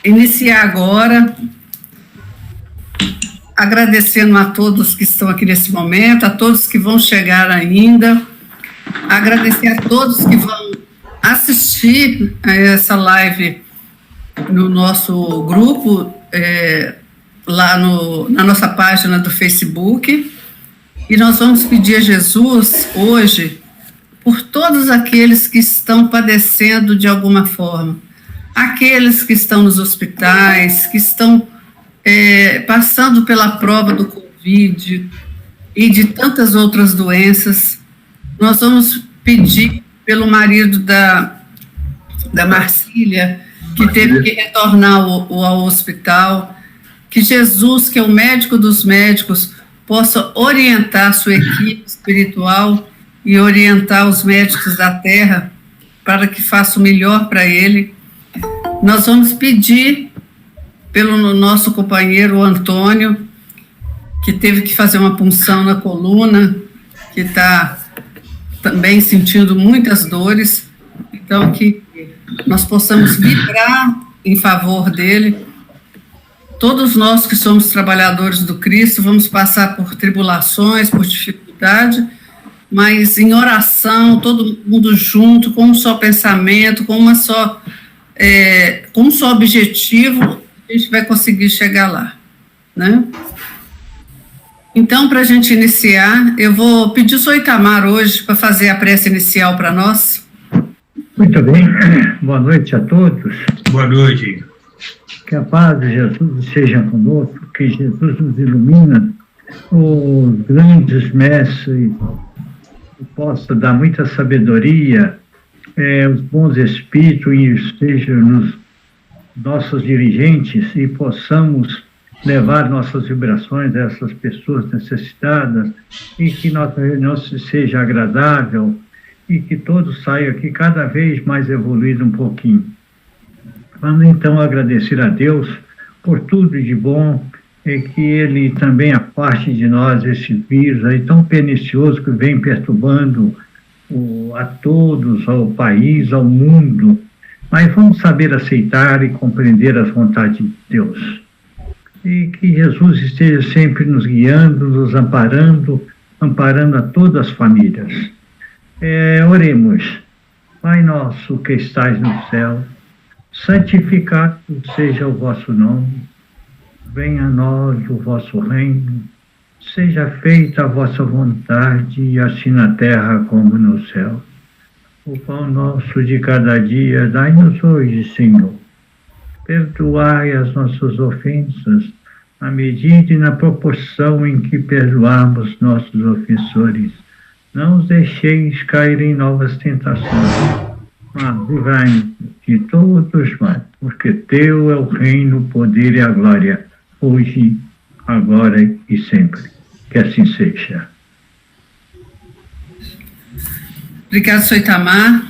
iniciar agora, agradecendo a todos que estão aqui nesse momento, a todos que vão chegar ainda, agradecer a todos que vão assistir a essa live no nosso grupo, lá na nossa página do Facebook, e nós vamos pedir a Jesus hoje por todos aqueles que estão padecendo de alguma forma, aqueles que estão nos hospitais, que estão passando pela prova do Covid e de tantas outras doenças. Nós vamos pedir pelo marido da Marcília, que teve que retornar ao hospital, que Jesus, que é o médico dos médicos, possa orientar a sua equipe espiritual e orientar os médicos da terra para que faça o melhor para ele. Nós vamos pedir pelo nosso companheiro Antônio, que teve que fazer uma punção na coluna, que está também sentindo muitas dores, então que nós possamos vibrar em favor dele. Todos nós que somos trabalhadores do Cristo vamos passar por tribulações, por dificuldade, mas em oração, todo mundo junto, com um só pensamento, com um só objetivo, a gente vai conseguir chegar lá, né? Então, para a gente iniciar, eu vou pedir o senhor Itamar hoje para fazer a prece inicial para nós. Muito bem, boa noite a todos. Boa noite. Que a paz de Jesus seja conosco, que Jesus nos ilumina, os grandes mestres, que possa dar muita sabedoria, os bons espíritos, e estejam nos nossos dirigentes e possamos levar nossas vibrações a essas pessoas necessitadas e que nossa reunião seja agradável e que todos saiam aqui cada vez mais evoluído um pouquinho. Vamos então agradecer a Deus por tudo de bom e que Ele também afaste de nós esse vírus aí tão pernicioso que vem perturbando a todos, ao país, ao mundo. Mas vamos saber aceitar e compreender as vontades de Deus. E que Jesus esteja sempre nos guiando, nos amparando a todas as famílias. Oremos. Pai nosso que estais no céu, santificado seja o vosso nome. Venha a nós o vosso reino. Seja feita a vossa vontade, assim na terra como no céu. O pão nosso de cada dia, dai-nos hoje, Senhor. Perdoai as nossas ofensas, à medida e na proporção em que perdoamos nossos ofensores. Não os deixeis cair em novas tentações, mas livrai-nos de todos os males, porque teu é o reino, o poder e a glória, hoje, agora e sempre. Que assim seja. Obrigado, senhor Itamar.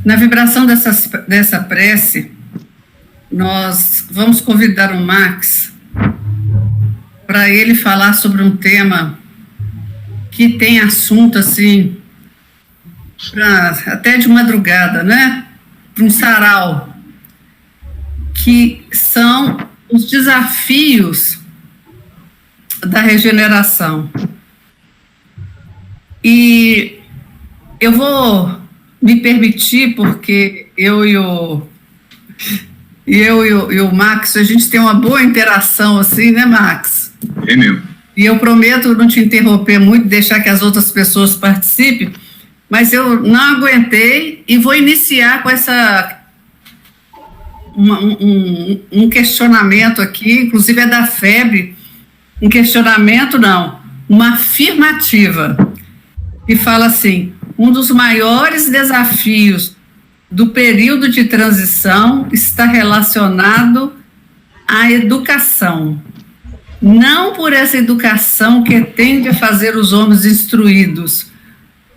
Na vibração dessa prece, nós vamos convidar o Max para ele falar sobre um tema que tem assunto, assim, até de madrugada, né? Para um sarau, que são os desafios da regeneração. E eu vou me permitir, porque eu e o Max, a gente tem uma boa interação assim, né, Max? É mesmo. E eu prometo não te interromper muito, deixar que as outras pessoas participem, mas eu não aguentei e vou iniciar com um questionamento aqui, inclusive é da Febre, um questionamento não, uma afirmativa, e fala assim: um dos maiores desafios do período de transição está relacionado à educação. Não por essa educação que tende a fazer os homens instruídos,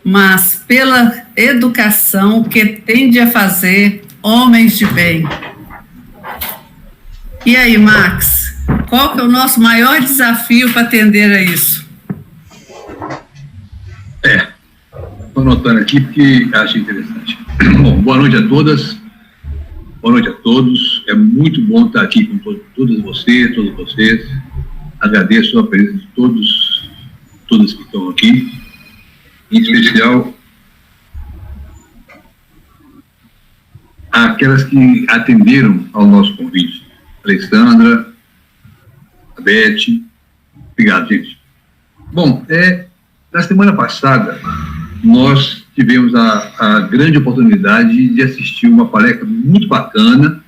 mas pela educação que tende a fazer homens de bem. E aí, Max, qual que é o nosso maior desafio para atender a isso? Estou anotando aqui porque acho interessante. Bom, boa noite a todas. Boa noite a todos. É muito bom estar aqui com todos vocês. Agradeço a presença de todos que estão aqui. Em especial, aquelas que atenderam ao nosso convite. Alessandra, a Beth. Obrigado, gente. Bom, na semana passada, nós tivemos a grande oportunidade de assistir uma palestra muito bacana,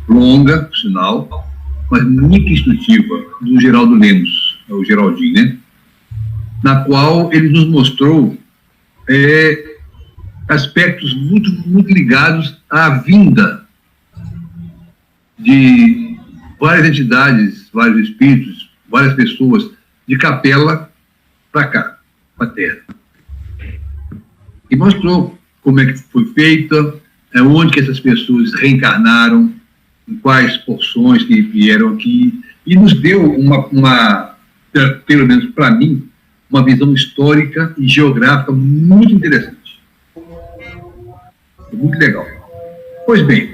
longa, por sinal, mas muito instrutiva, do Geraldo Lemos, o Geraldinho, né? Na qual ele nos mostrou aspectos muito ligados à vinda de várias entidades, vários espíritos, várias pessoas de Capela para cá, para a Terra. E mostrou como é que foi feita, onde que essas pessoas reencarnaram, em quais porções que vieram aqui, e nos deu pelo menos para mim, uma visão histórica e geográfica muito interessante. Muito legal. Pois bem,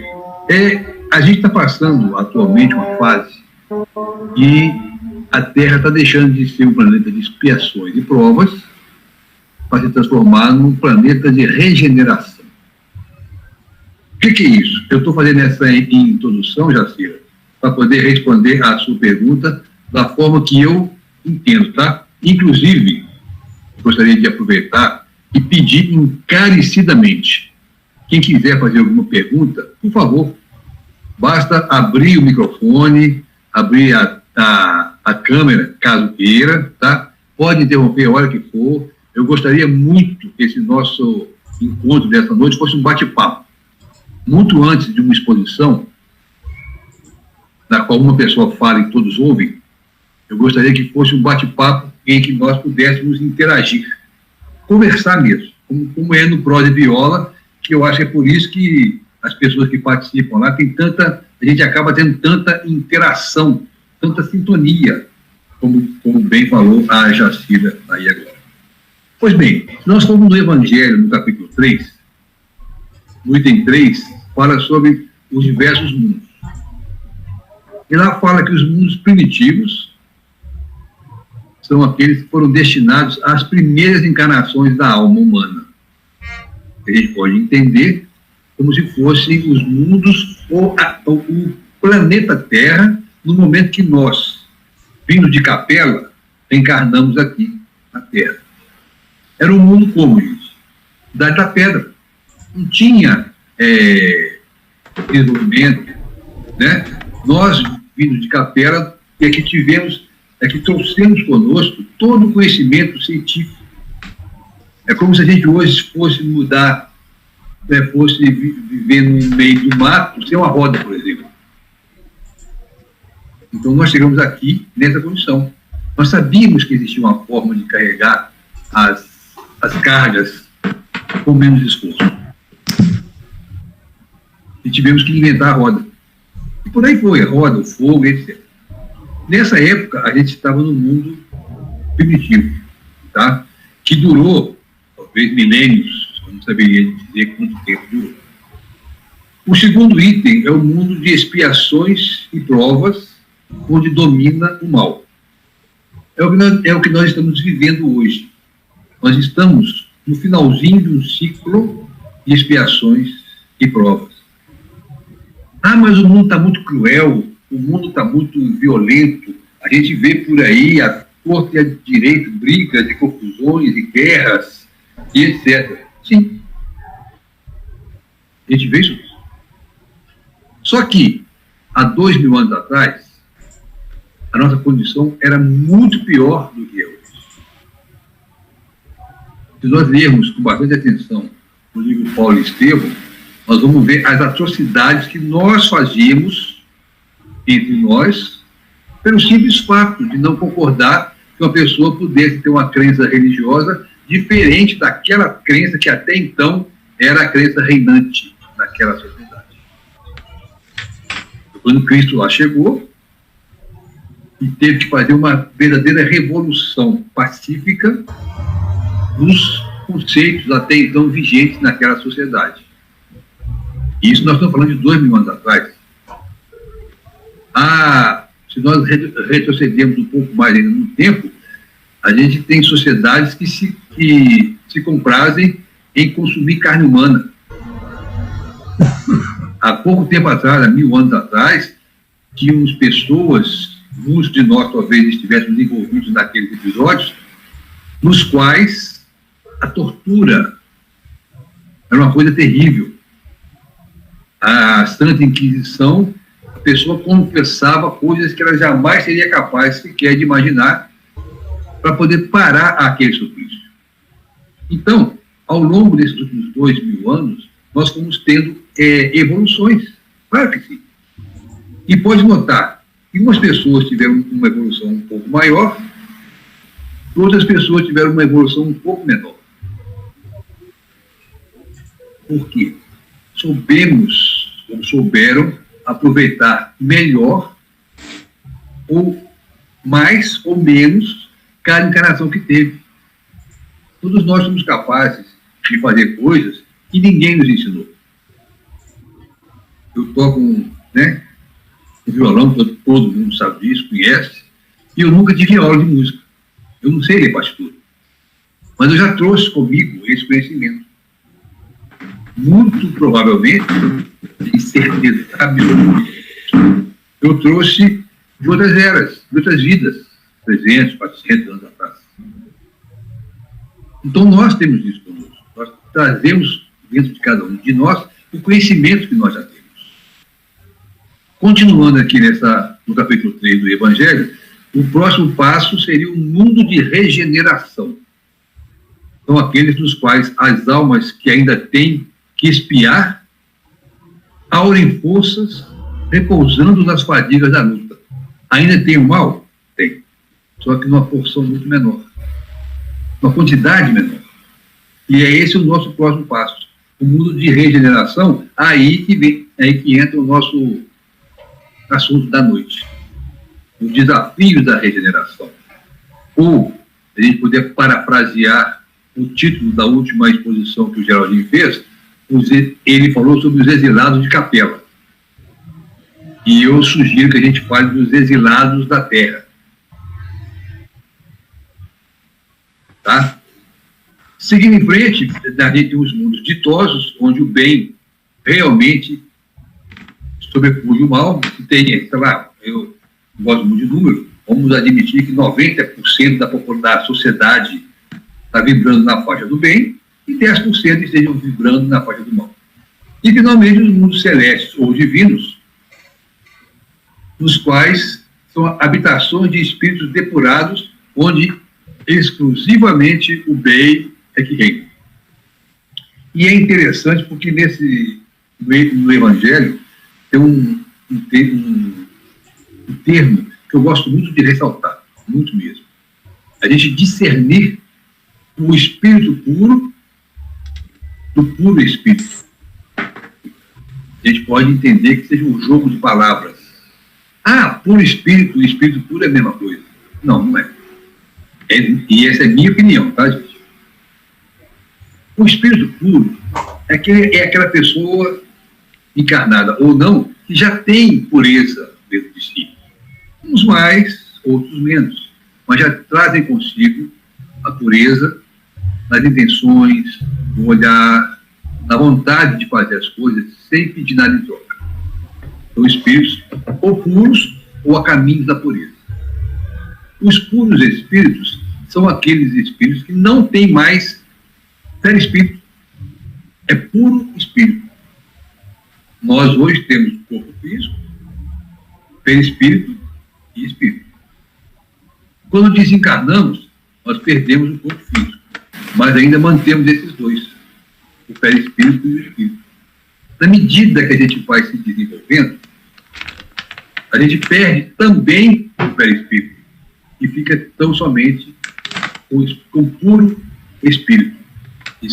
a gente está passando atualmente uma fase e a Terra está deixando de ser um planeta de expiações e provas para se transformar num planeta de regeneração. O que é isso? Eu estou fazendo essa introdução, Jacira, para poder responder à sua pergunta da forma que eu entendo, tá? Inclusive, gostaria de aproveitar e pedir encarecidamente, quem quiser fazer alguma pergunta, por favor, basta abrir o microfone, abrir a câmera, caso queira, tá? Pode interromper a hora que for. Eu gostaria muito que esse nosso encontro dessa noite fosse um bate-papo. Muito antes de uma exposição, na qual uma pessoa fala e todos ouvem, eu gostaria que fosse um bate-papo em que nós pudéssemos interagir, conversar mesmo, como é no Prosa e Viola, que eu acho que é por isso que as pessoas que participam lá a gente acaba tendo tanta interação, tanta sintonia, como bem falou a Jacira aí agora. Pois bem, nós fomos no Evangelho, no capítulo 3, no item 3, fala sobre os diversos mundos. E lá fala que os mundos primitivos são aqueles que foram destinados às primeiras encarnações da alma humana. A gente pode entender como se fossem os mundos ou o planeta Terra, no momento que nós, vindo de Capela, encarnamos aqui na Terra. Era um mundo como, gente? Idade da Pedra. Não tinha desenvolvimento, né? Nós, vindo de Capela, que trouxemos conosco todo o conhecimento científico. É como se a gente hoje fosse mudar, fosse viver no meio do mato, sem uma roda, por exemplo. Então, nós chegamos aqui nessa condição. Nós sabíamos que existia uma forma de carregar as cargas com menos esforço. E tivemos que inventar a roda. E por aí foi, a roda, o fogo, etc. Nessa época, a gente estava no mundo primitivo, tá? Que durou, talvez, milênios, eu não saberia dizer quanto tempo durou. O segundo item é o mundo de expiações e provas, onde domina o mal. É o que nós estamos vivendo hoje. Nós estamos no finalzinho de um ciclo de expiações e provas. Mas o mundo está muito cruel, o mundo está muito violento, a gente vê por aí a torta e a direito, brigas e confusões e guerras e etc. Sim. A gente vê isso. Só que, há 2000 anos atrás, a nossa condição era muito pior do que é hoje. Se nós lermos com bastante atenção o livro Paulo e Estevão, nós vamos ver as atrocidades que nós fazíamos entre nós, pelo simples fato de não concordar que uma pessoa pudesse ter uma crença religiosa diferente daquela crença que até então era a crença reinante naquela sociedade. Quando Cristo lá chegou e teve que fazer uma verdadeira revolução pacífica dos conceitos até então vigentes naquela sociedade. Isso nós estamos falando de 2.000 anos atrás. Se nós retrocedermos um pouco mais ainda no tempo, a gente tem sociedades que se comprazem em consumir carne humana. Há pouco tempo atrás, há 1.000 anos atrás, tínhamos pessoas, muitos de nós talvez estivéssemos envolvidos naqueles episódios, nos quais a tortura era uma coisa terrível. A Santa Inquisição, a pessoa confessava coisas que ela jamais seria capaz sequer de imaginar para poder parar aquele suplício. Então, ao longo desses últimos 2.000 anos, nós fomos tendo evoluções. Claro que sim. E pode notar que umas pessoas tiveram uma evolução um pouco maior, outras pessoas tiveram uma evolução um pouco menor. Por quê? Souberam aproveitar melhor ou mais ou menos cada encarnação que teve. Todos nós somos capazes de fazer coisas que ninguém nos ensinou. Eu toco um violão, todo mundo sabe disso, conhece, e eu nunca tive aula de música. Eu não sei ler partitura. Mas eu já trouxe comigo esse conhecimento. Muito provavelmente, em certeza absoluta, eu trouxe de outras eras, de outras vidas, 300, 400 anos atrás. Então nós temos isso conosco. Nós trazemos dentro de cada um de nós o conhecimento que nós já temos. Continuando aqui no capítulo 3 do Evangelho, o próximo passo seria um mundo de regeneração. São aqueles nos quais as almas que ainda têm que expiar aurem forças, repousando nas fadigas da luta. Ainda tem o mal? Tem. Só que numa porção muito menor. Uma quantidade menor. E é esse o nosso próximo passo. O mundo de regeneração, aí que entra o nosso assunto da noite. O desafio da regeneração. Ou, a gente poder parafrasear o título da última exposição que o Geraldinho fez, ele falou sobre os exilados de capela. E eu sugiro que a gente fale dos exilados da terra. Tá? Seguindo em frente, a gente tem os mundos ditosos, onde o bem realmente sobrepuja o mal. Tem, sei lá, eu gosto muito de número, vamos admitir que 90% da sociedade está vibrando na faixa do bem e 10% estejam vibrando na faixa do mal. E, finalmente, os mundos celestes ou divinos, nos quais são habitações de espíritos depurados, onde exclusivamente o bem é que reina. E é interessante porque no Evangelho tem um termo que eu gosto muito de ressaltar, muito mesmo. A gente discernir o espírito puro do puro espírito. A gente pode entender que seja um jogo de palavras. Puro espírito e espírito puro é a mesma coisa. Não, não é. E essa é a minha opinião, tá, gente? O espírito puro é aquela pessoa encarnada ou não, que já tem pureza dentro de si. Uns mais, outros menos. Mas já trazem consigo a pureza nas intenções, no olhar, na vontade de fazer as coisas sem pedir nada em troca. São espíritos ou puros ou a caminho da pureza. Os puros espíritos são aqueles espíritos que não têm mais perispírito. É puro espírito. Nós hoje temos corpo físico, perispírito e espírito. Quando desencarnamos, nós perdemos o corpo físico, mas ainda mantemos esses dois, o perispírito e o espírito. Na medida que a gente vai se desenvolvendo, a gente perde também o perispírito e fica tão somente com puro espírito. E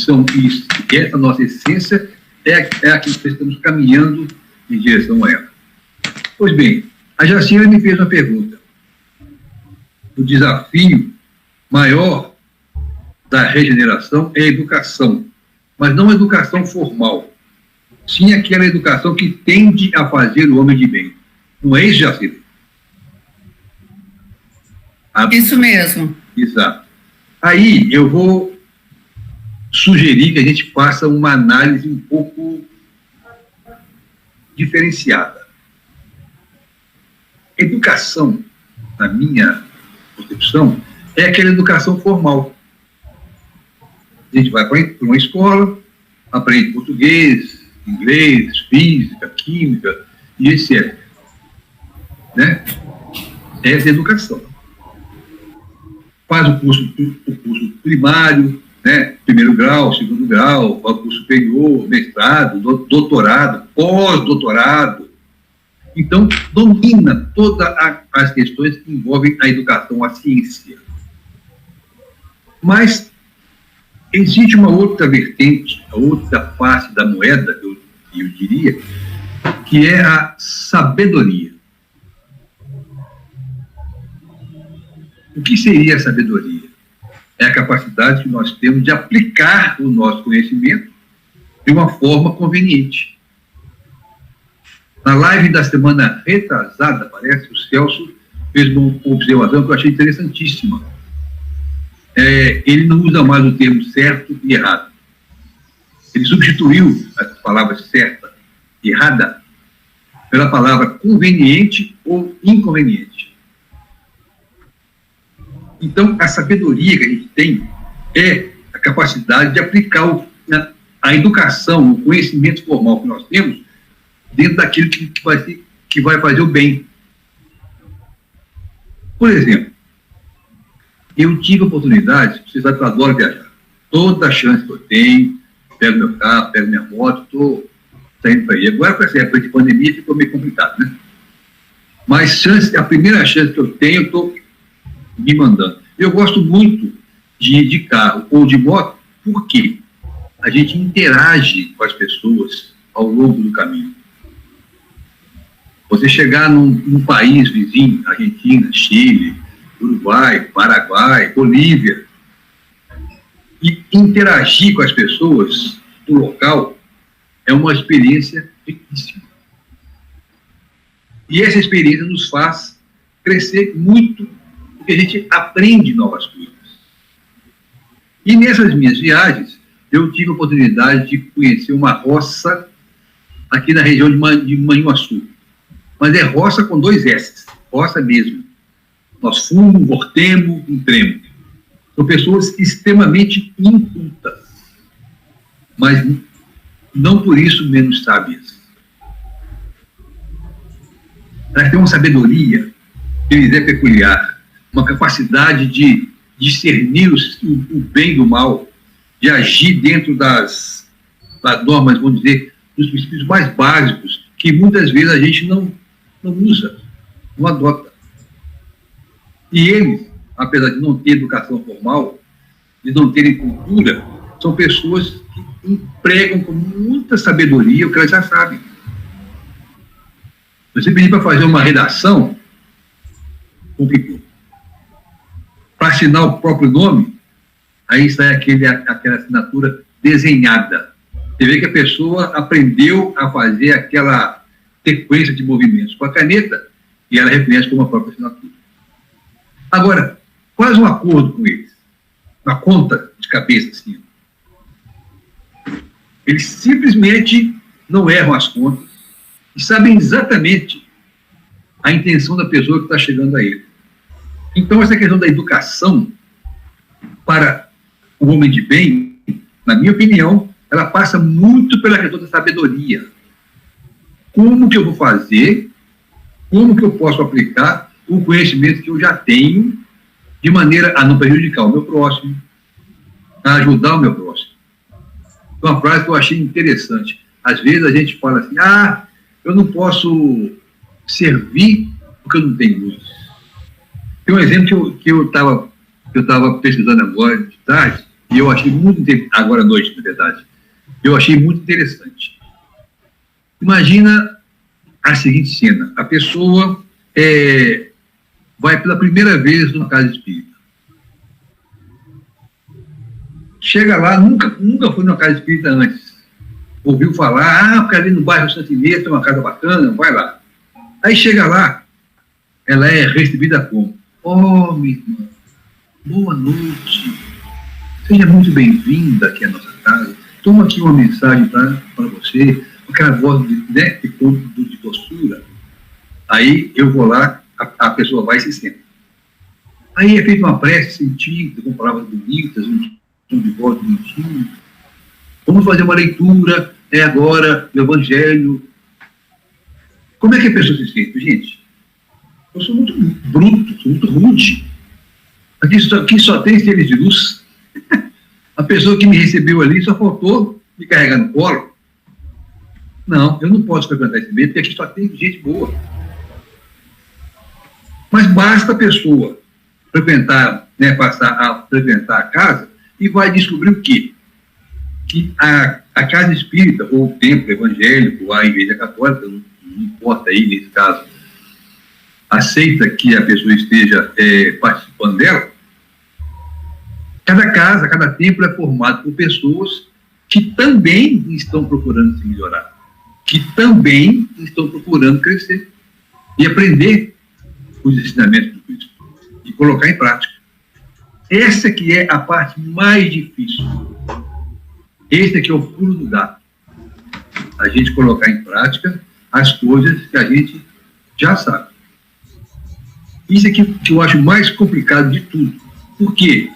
essa nossa essência é aquilo que estamos caminhando em direção a ela. Pois bem, a Jacira me fez uma pergunta. O desafio maior da regeneração é a educação, mas não a educação formal. sim aquela educação que tende a fazer o homem de bem. Não é isso, Jacira? Isso mesmo. Exato. Aí eu vou sugerir que a gente faça uma análise um pouco diferenciada. Educação, na minha concepção, é aquela educação formal. A gente vai para uma escola, aprende português, inglês, física, química e etc. Né? Essa é a educação. Faz o curso primário, né? Primeiro grau, segundo grau, faz o curso superior, mestrado, doutorado, pós-doutorado. Então, domina todas as questões que envolvem a educação, a ciência. Mas existe uma outra vertente, a outra face da moeda, eu diria, que é a sabedoria. O que seria a sabedoria? É a capacidade que nós temos de aplicar o nosso conhecimento de uma forma conveniente. Na live da semana retrasada, parece, o Celso fez uma observação que eu achei interessantíssima. Ele não usa mais o termo certo e errado. Ele substituiu as palavras certa e errada pela palavra conveniente ou inconveniente. Então, a sabedoria que a gente tem é a capacidade de aplicar a educação, o conhecimento formal que nós temos dentro daquilo que vai fazer o bem. Por exemplo, eu tive a oportunidade, vocês sabem que eu adoro viajar. Toda a chance que eu tenho, pego meu carro, pego minha moto, estou saindo para aí. Agora, com essa época de pandemia, ficou meio complicado, né? Mas a primeira chance que eu tenho, eu estou me mandando. Eu gosto muito de ir de carro ou de moto, porque a gente interage com as pessoas ao longo do caminho. Você chegar num país vizinho, Argentina, Chile, Uruguai, Paraguai, Bolívia, e interagir com as pessoas do local é uma experiência riquíssima. E essa experiência nos faz crescer muito, porque a gente aprende novas coisas. E nessas minhas viagens, eu tive a oportunidade de conhecer uma roça aqui na região de Manhuaçu. Mas é roça com 2 S, roça mesmo. Nós fumos, vortemos, entremos. São pessoas extremamente incultas, mas não por isso menos sábias. Elas têm uma sabedoria que lhes é peculiar, uma capacidade de discernir o bem do mal, de agir dentro das normas, vamos dizer, dos princípios mais básicos, que muitas vezes a gente não usa, não adota. E eles, apesar de não ter educação formal, de não terem cultura, são pessoas que empregam com muita sabedoria o que elas já sabem. Você pedir para fazer uma redação, complicou. Para assinar o próprio nome, aí sai aquela assinatura desenhada. Você vê que a pessoa aprendeu a fazer aquela sequência de movimentos com a caneta e ela reconhece como a própria assinatura. Agora, faz um acordo com eles, uma conta de cabeça assim. Eles simplesmente não erram as contas e sabem exatamente a intenção da pessoa que está chegando a ele. Então, essa questão da educação para o homem de bem, na minha opinião, ela passa muito pela questão da sabedoria. Como que eu vou fazer, como que eu posso aplicar o conhecimento que eu já tenho de maneira a não prejudicar o meu próximo, a ajudar o meu próximo. Uma frase que eu achei interessante. Às vezes a gente fala assim, eu não posso servir porque eu não tenho luz. Tem um exemplo que eu estava pesquisando agora de tarde, e eu achei muito interessante, agora à noite, na verdade, eu achei muito interessante. Imagina a seguinte cena, a pessoa vai pela primeira vez numa casa espírita. Chega lá, nunca foi numa casa espírita antes. ouviu falar, porque ali no bairro Santa Inês tem uma casa bacana, vai lá. Aí chega lá, ela é recebida como: "Oh, minha irmã, boa noite, seja muito bem-vinda aqui à nossa casa, toma aqui uma mensagem para você", com aquela voz de postura. Aí eu vou lá, a pessoa vai e se senta. Aí é feita uma prece sentida, com palavras bonitas, um tom de voz bonitinho. Vamos fazer uma leitura, agora, do Evangelho. Como é que a pessoa se sente? Gente, eu sou muito bruto, sou muito rude. Aqui só tem seres de luz. A pessoa que me recebeu ali só faltou me carregar no colo. Não, eu não posso frequentar esse meio, porque aqui só tem gente boa. Mas basta a pessoa frequentar, passar a frequentar a casa e vai descobrir o quê? Que a casa espírita, ou o templo evangélico, a igreja católica, não importa aí nesse caso, aceita que a pessoa esteja participando dela. Cada casa, cada templo é formado por pessoas que também estão procurando se melhorar, que também estão procurando crescer e aprender os ensinamentos do Cristo e colocar em prática. Essa que é a parte mais difícil. Esse aqui é o pulo do gato. A gente colocar em prática as coisas que a gente já sabe. Isso aqui que eu acho mais complicado de tudo. Por quê?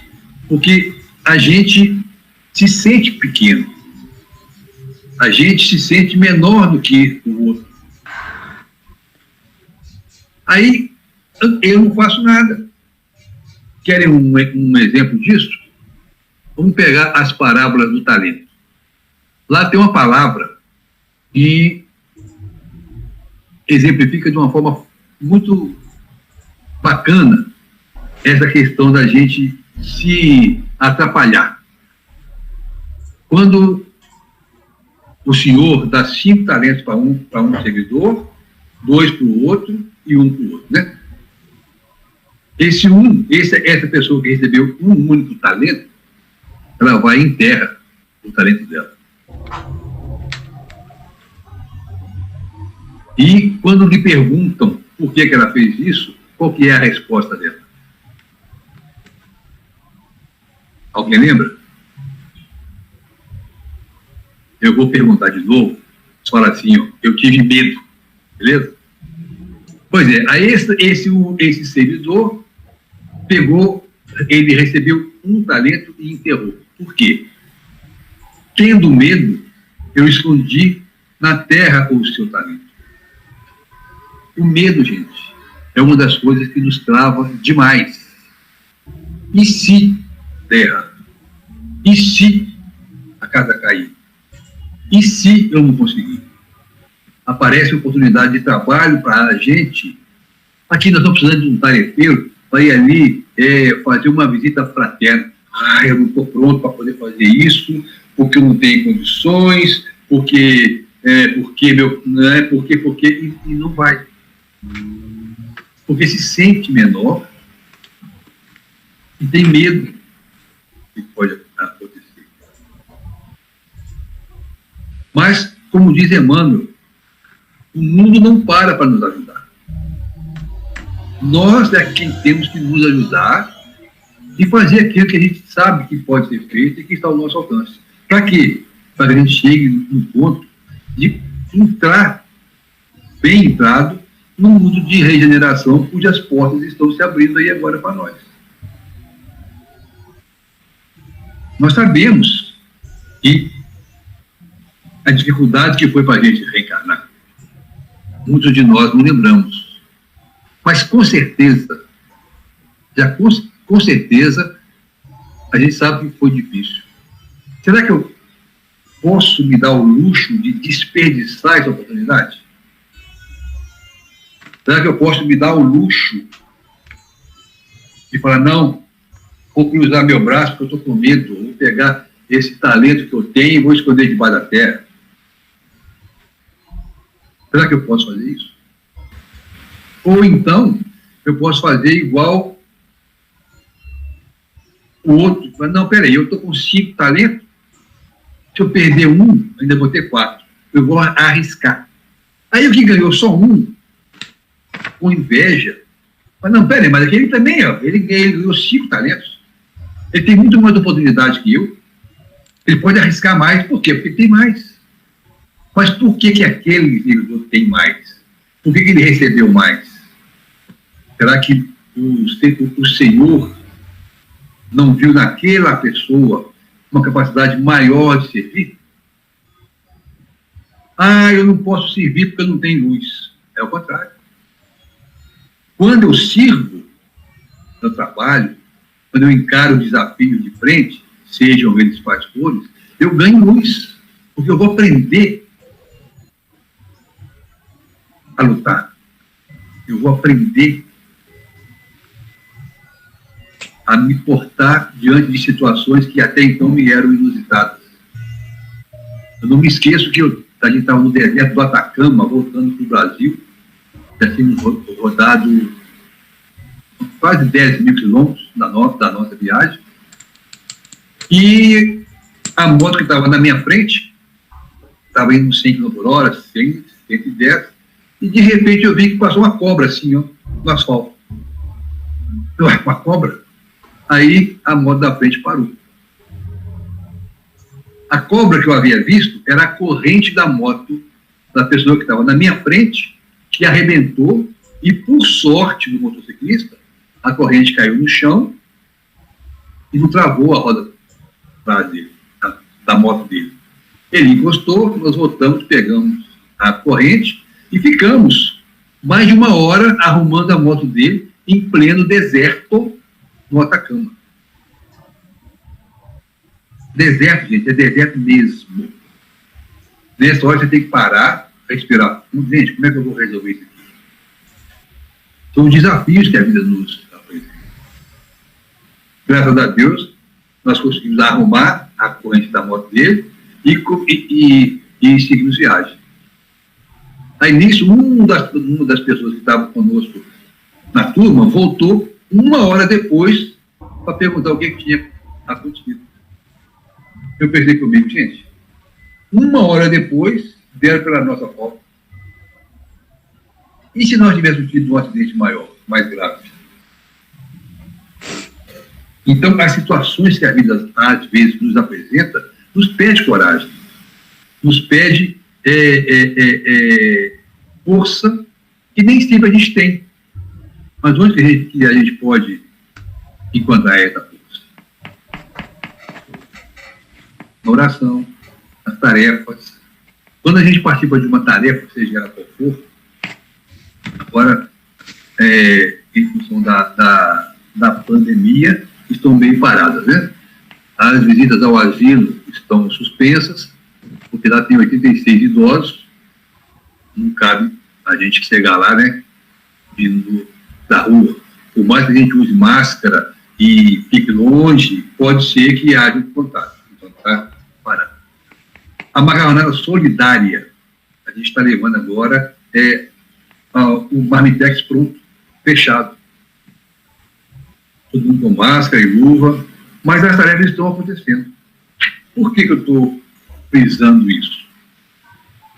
Porque a gente se sente pequeno. A gente se sente menor do que o outro. Aí, eu não faço nada. Querem um exemplo disso? Vamos pegar as parábolas do talento. Lá tem uma palavra que exemplifica de uma forma muito bacana essa questão da gente se atrapalhar. Quando o senhor dá 5 talentos para um seguidor, 2 para o outro e 1 para o outro, né? Essa pessoa que recebeu um único talento, ela vai e enterra o talento dela. E quando lhe perguntam por que ela fez isso, qual que é a resposta dela? Alguém lembra? Eu vou perguntar de novo. Fala assim, ó, eu tive medo. Beleza? Pois é, aí esse servidor ele recebeu um talento e enterrou. Por quê? Tendo medo, eu escondi na terra o seu talento. O medo, gente, é uma das coisas que nos trava demais. E se der errado? E se a casa cair? E se eu não conseguir? Aparece oportunidade de trabalho para a gente. Aqui nós estamos precisando de um tareteiro para ir ali fazer uma visita fraterna. Eu não estou pronto para poder fazer isso, porque eu não tenho condições, porque e não vai. Porque se sente menor e tem medo do que pode acontecer. Mas, como diz Emmanuel, o mundo não para nos ajudar. Nós é quem temos que nos ajudar e fazer aquilo que a gente sabe que pode ser feito e que está ao nosso alcance. Para quê? Para que a gente chegue no ponto de entrar, bem entrado, num mundo de regeneração cujas portas estão se abrindo aí agora para nós. Nós sabemos que a dificuldade que foi para a gente reencarnar, muitos de nós não lembramos. Mas com certeza, com certeza, a gente sabe que foi difícil. Será que eu posso me dar o luxo de desperdiçar essa oportunidade? Será que eu posso me dar o luxo de falar, não, vou cruzar meu braço porque eu estou com medo, vou pegar esse talento que eu tenho e vou esconder debaixo da terra? Será que eu posso fazer isso? Ou então, eu posso fazer igual o outro. Mas não, peraí, eu estou com 5 talentos, Se eu perder um, ainda vou ter 4. Eu vou arriscar. Aí o que ganhou só um, com inveja, mas não, peraí, mas aquele também, ó, ele ganhou 5 talentos. Ele tem muito mais oportunidade que eu. Ele pode arriscar mais. Por quê? Porque ele tem mais. Mas por que aquele servidor tem mais? Por que ele recebeu mais? Será que o Senhor não viu naquela pessoa uma capacidade maior de servir? Ah, eu não posso servir porque eu não tenho luz. É o contrário. Quando eu sirvo no trabalho, quando eu encaro o desafio de frente, sejam eles pastores, eu ganho luz, porque eu vou aprender a lutar. Eu vou aprender a me portar diante de situações que até então me eram inusitadas. Eu não me esqueço que a gente estava no deserto do Atacama, voltando para o Brasil, já tínhamos rodado quase 10 mil quilômetros da nossa viagem, e a moto que estava na minha frente estava indo 100 km por hora, 100, 110, e de repente eu vi que passou uma cobra assim, ó, no asfalto. Uma cobra? Aí a moto da frente parou. A cobra que eu havia visto era a corrente da moto da pessoa que estava na minha frente, que arrebentou, e por sorte do motociclista, a corrente caiu no chão e não travou a roda dele, da moto dele. Ele encostou, nós voltamos, pegamos a corrente e ficamos mais de 1 hora arrumando a moto dele em pleno deserto no Atacama. Deserto, gente, é deserto mesmo. Nessa hora você tem que parar, respirar. Gente, como é que eu vou resolver isso aqui? São desafios que a vida nos apresenta. Graças a Deus, nós conseguimos arrumar a corrente da moto dele e seguimos viagem. Aí, nisso, uma das pessoas que estavam conosco na turma voltou 1 hora depois para perguntar o que tinha acontecido. Eu pensei comigo, gente, 1 hora depois, deram pela nossa falta. E se nós tivéssemos tido um acidente maior, mais grave? Então, as situações que a vida, às vezes, nos apresenta, nos pede coragem, nos pede força, que nem sempre a gente tem. Mas onde que a gente pode encontrar essa força? Na oração, nas tarefas. Quando a gente participa de uma tarefa, seja ela qual for, agora, em função da pandemia, estão meio paradas, né? As visitas ao asilo estão suspensas, porque lá tem 86 idosos, não cabe a gente chegar lá, né, vindo da rua. Por mais que a gente use máscara e fique longe, pode ser que haja um contato. Então, está parado. A macarronada solidária, a gente está levando agora o Marmitex pronto, fechado. Todo mundo com máscara e luva, mas as tarefas estão acontecendo. Por que eu estou frisando isso?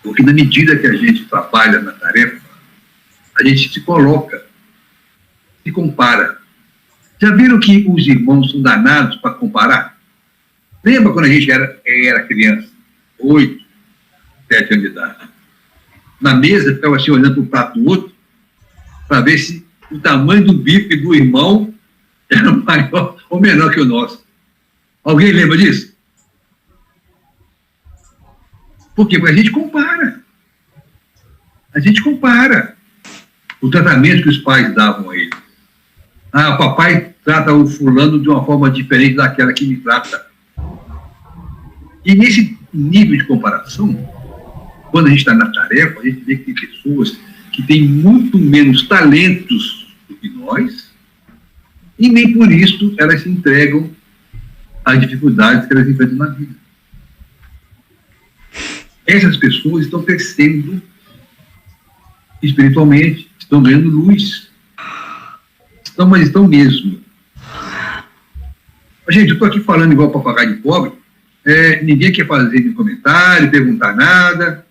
Porque na medida que a gente trabalha na tarefa, a gente se coloca, se compara. Já viram que os irmãos são danados para comparar? Lembra quando a gente era criança? 8, 7 anos de idade. Na mesa, ficava assim olhando para o prato do outro, para ver se o tamanho do bife do irmão era maior ou menor que o nosso. Alguém lembra disso? Por quê? Porque a gente compara. A gente compara o tratamento que os pais davam a ele. Ah, o papai trata o fulano de uma forma diferente daquela que me trata. E nesse nível de comparação, quando a gente está na tarefa, a gente vê que tem pessoas que têm muito menos talentos do que nós, e nem por isso elas se entregam às dificuldades que elas enfrentam na vida. Essas pessoas estão crescendo espiritualmente, estão ganhando luz. Mas estão mesmo. Gente, eu estou aqui falando igual papagaio de pobre, Ninguém quer fazer comentário, perguntar nada.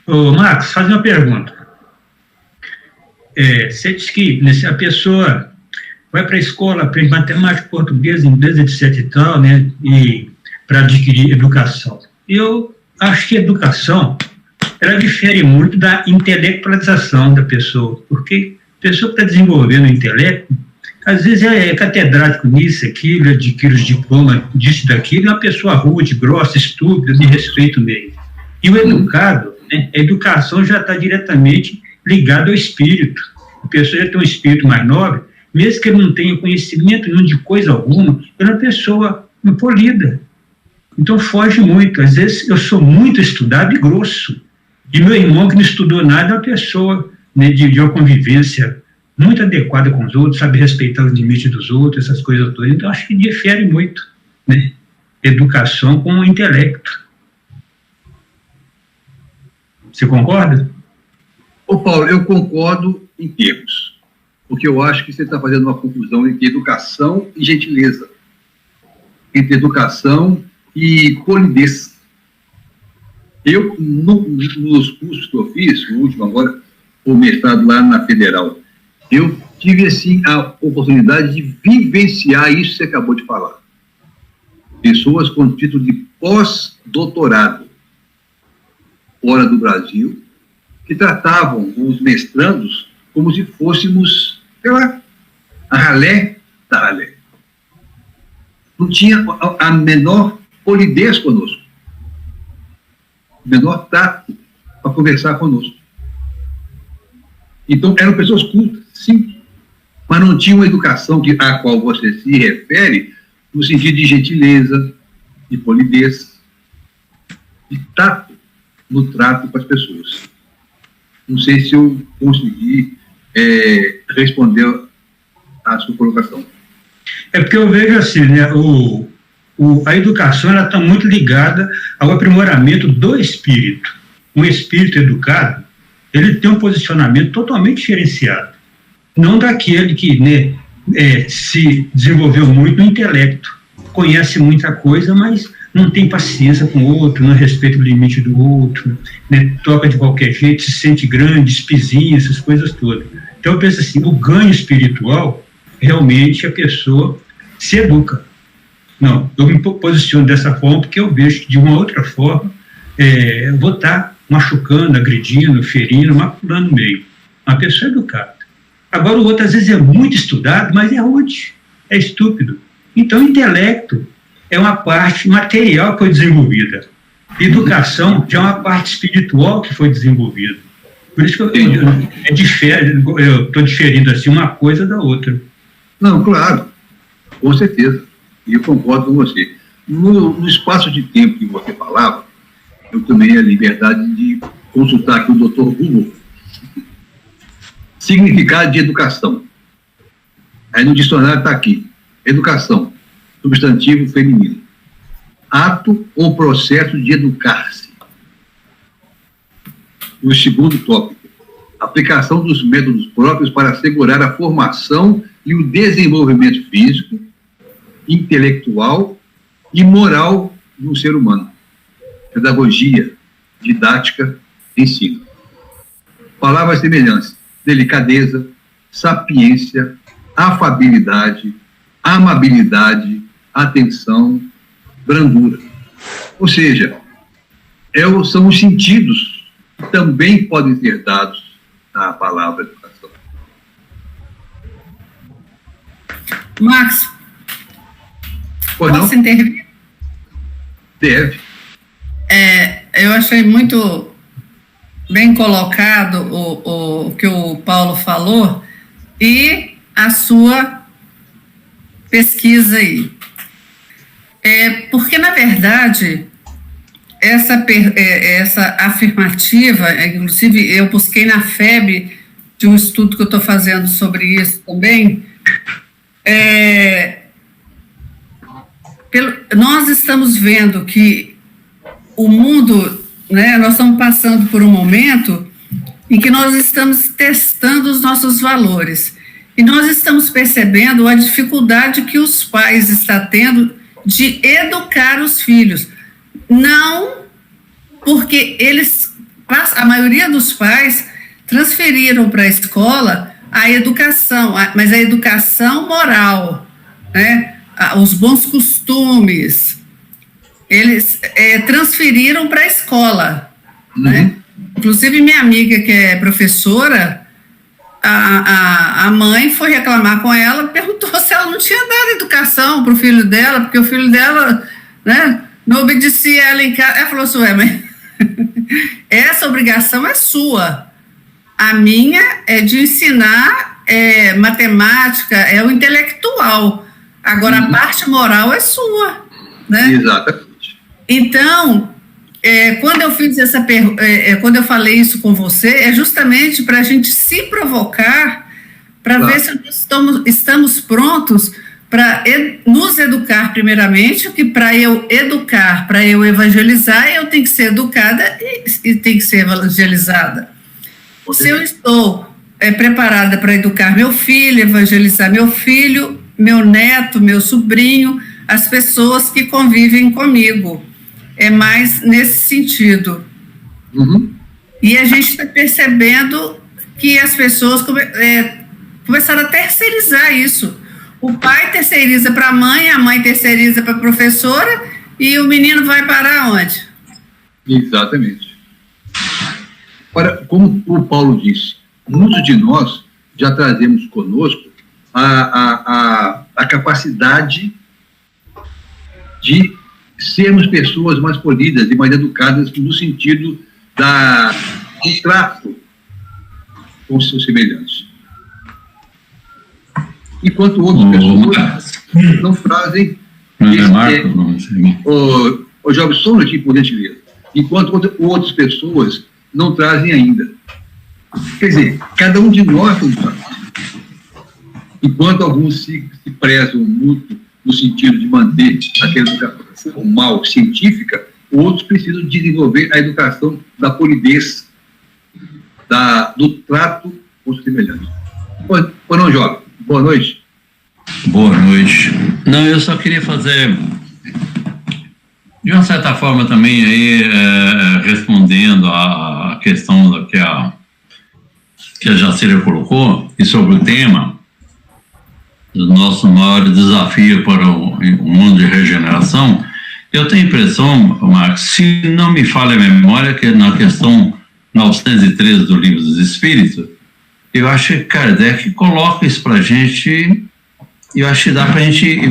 Ô, Marcos, faz uma pergunta. Você diz que a pessoa vai para a escola, aprende matemática, português, inglês, etc. e tal, né? E para adquirir educação. Eu acho que a educação, ela difere muito da intelectualização da pessoa, porque a pessoa que está desenvolvendo o intelecto, às vezes é catedrático nisso, aquilo, adquire os diplomas disso, daquilo, é uma pessoa rude, grossa, estúpida, de respeito mesmo. E o educado, né, a educação já está diretamente ligada ao espírito. A pessoa já tem um espírito mais nobre, mesmo que ele não tenha conhecimento nenhum de coisa alguma, ele é uma pessoa polida. Então foge muito. Às vezes eu sou muito estudado e grosso. E meu irmão, que não estudou nada, é uma pessoa, né, de uma convivência muito adequada com os outros, sabe respeitar os limites dos outros, essas coisas todas. Então, acho que difere muito, né? Educação com o intelecto. Você concorda? Ô, Paulo, eu concordo em termos, porque eu acho que você está fazendo uma confusão entre educação e gentileza, entre educação e polidez. Eu, nos cursos que eu fiz, o último agora, o mestrado lá na Federal, eu tive, assim, a oportunidade de vivenciar isso que você acabou de falar. Pessoas com título de pós-doutorado fora do Brasil, que tratavam os mestrandos como se fôssemos, sei lá, a ralé da ralé. Não tinha a menor polidez conosco, o menor tato para conversar conosco. Então, eram pessoas cultas, sim, mas não tinham uma educação à qual você se refere no sentido de gentileza, de polidez, de tato no trato com as pessoas. Não sei se eu consegui responder a sua colocação. É porque eu vejo assim, né, a educação está muito ligada ao aprimoramento do espírito. Um espírito educado, ele tem um posicionamento totalmente diferenciado. Não daquele que, né, se desenvolveu muito no intelecto, conhece muita coisa, mas não tem paciência com o outro, não respeita o limite do outro, né, toca de qualquer jeito, se sente grande, espizinha, essas coisas todas. Então eu penso assim, o ganho espiritual, realmente a pessoa se educa. Não, eu me posiciono dessa forma porque eu vejo que de uma outra forma eu vou estar machucando, agredindo, ferindo, maculando no meio. Uma pessoa educada. Agora o outro às vezes é muito estudado, mas é rude, é estúpido. Então o intelecto é uma parte material que foi desenvolvida. Educação já é uma parte espiritual que foi desenvolvida. Por isso que eu estou diferindo assim uma coisa da outra. Não, claro, com certeza. E eu concordo com você. No espaço de tempo que você falava, eu tomei a liberdade de consultar aqui o Dr. Google. Significado de educação. Aí no dicionário está aqui. Educação, substantivo feminino. Ato ou processo de educar-se. O segundo tópico. Aplicação dos métodos próprios para assegurar a formação e o desenvolvimento físico, intelectual e moral do ser humano. Pedagogia, didática, ensino. Palavras semelhantes: delicadeza, sapiência, afabilidade, amabilidade, atenção, brandura. Ou seja, são os sentidos que também podem ser dados à palavra educação. Marcos, posso intervir? Deve. Eu achei muito bem colocado o que o Paulo falou e a sua pesquisa aí. Porque, na verdade, essa afirmativa, inclusive eu busquei na FEB de um estudo que eu estou fazendo sobre isso também, nós estamos vendo que o mundo, né, nós estamos passando por um momento em que nós estamos testando os nossos valores. E nós estamos percebendo a dificuldade que os pais estão tendo de educar os filhos. Não, porque a maioria dos pais transferiram para a escola a educação, mas a educação moral, né? Os bons costumes, eles transferiram para a escola, né? Inclusive, minha amiga, que é professora, a mãe foi reclamar com ela, perguntou se ela não tinha dado educação para o filho dela, porque o filho dela, né, não obedecia ela em casa. Ela falou assim, mas essa obrigação é sua. A minha é de ensinar matemática, é o intelectual. Agora, a parte moral é sua, né? Exatamente. Então, quando eu fiz quando eu falei isso com você, é justamente para a gente se provocar, para ver se nós estamos prontos para nos educar primeiramente, que para eu educar, para eu evangelizar, eu tenho que ser educada e tenho que ser evangelizada. Se eu estou preparada para educar meu filho, evangelizar meu filho, meu neto, meu sobrinho, as pessoas que convivem comigo. É mais nesse sentido. E a gente está percebendo que as pessoas começaram a terceirizar isso. O pai terceiriza para a mãe terceiriza para a professora, e o menino vai parar onde? Exatamente. Ora, como o Paulo disse, muitos de nós já trazemos conosco a capacidade de sermos pessoas mais polidas e mais educadas no sentido do trato com os seus semelhantes. Enquanto outras pessoas não trazem... Ô, Jobson, aqui, por gentileza. Enquanto outras pessoas não trazem ainda. Quer dizer, cada um de nós não traz. Enquanto alguns se prezam muito no sentido de manter aquela educação formal, científica, outros precisam desenvolver a educação da polidez, do trato com os semelhantes. Não, Jovem? Boa noite. Boa noite. Não, eu só queria fazer, de uma certa forma também, aí, respondendo a questão que a Jacira colocou, e sobre o tema do nosso maior desafio para o mundo de regeneração. Eu tenho a impressão, Marcos, se não me falha a memória, que na questão 913 do Livro dos Espíritos, eu acho que Kardec coloca isso para a gente, e eu acho que dá para a gente,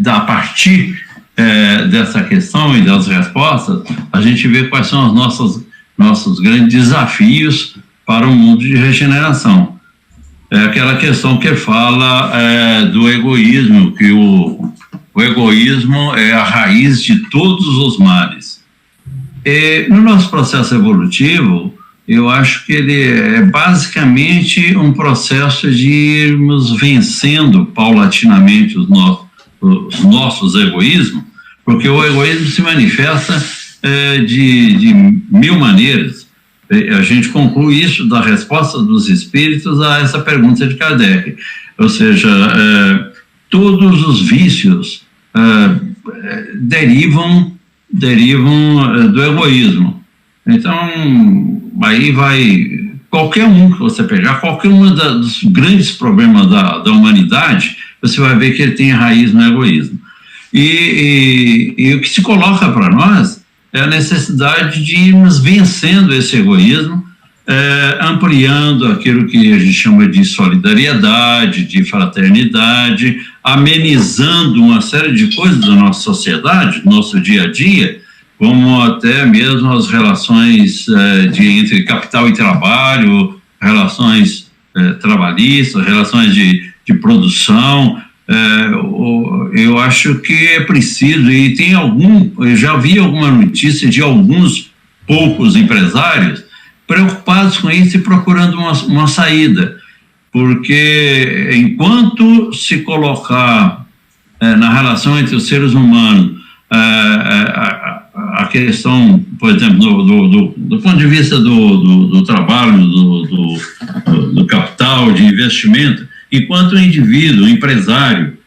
a partir dessa questão e das respostas, a gente vê quais são os nossos grandes desafios para o mundo de regeneração. É aquela questão que fala do egoísmo, que o egoísmo é a raiz de todos os males. E no nosso processo evolutivo, eu acho que ele é basicamente um processo de irmos vencendo paulatinamente os nossos egoísmos, porque o egoísmo se manifesta de mil maneiras. A gente conclui isso da resposta dos espíritos a essa pergunta de Kardec. Ou seja, todos os vícios derivam do egoísmo. Então, aí vai... Qualquer um que você pegar, qualquer um dos grandes problemas da humanidade, você vai ver que ele tem raiz no egoísmo. E o que se coloca para nós é a necessidade de irmos vencendo esse egoísmo, ampliando aquilo que a gente chama de solidariedade, de fraternidade, amenizando uma série de coisas da nossa sociedade, do nosso dia a dia, como até mesmo as relações entre capital e trabalho, relações trabalhistas, relações de produção. Eu acho que é preciso, e eu já vi alguma notícia de alguns poucos empresários preocupados com isso e procurando uma saída, porque enquanto se colocar na relação entre os seres humanos a questão, por exemplo, do ponto de vista do trabalho, do capital, de investimento, enquanto o indivíduo, o empresário,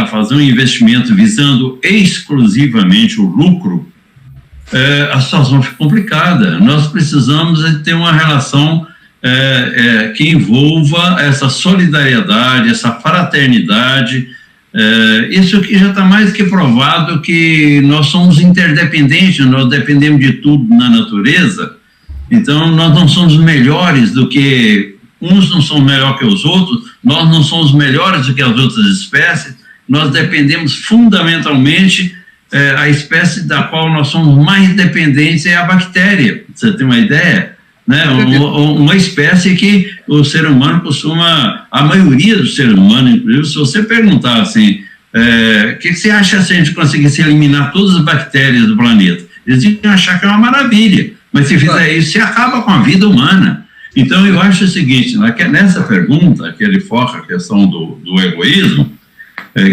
fazer um investimento visando exclusivamente o lucro, a situação fica complicada. Nós precisamos ter uma relação que envolva essa solidariedade, essa fraternidade. Isso aqui já está mais que provado que nós somos interdependentes, nós dependemos de tudo na natureza, então nós não somos melhores do que, uns não são melhor que os outros, nós não somos melhores do que as outras espécies, nós dependemos fundamentalmente, a espécie da qual nós somos mais dependentes é a bactéria, você tem uma ideia? Né? Uma espécie que o ser humano costuma, a maioria dos seres humanos, inclusive, se você perguntar assim, o que você acha se a gente conseguisse eliminar todas as bactérias do planeta? Eles iam achar que é uma maravilha, mas se fizer isso, você acaba com a vida humana. Então, eu acho o seguinte, nessa pergunta, que ele foca a questão do egoísmo,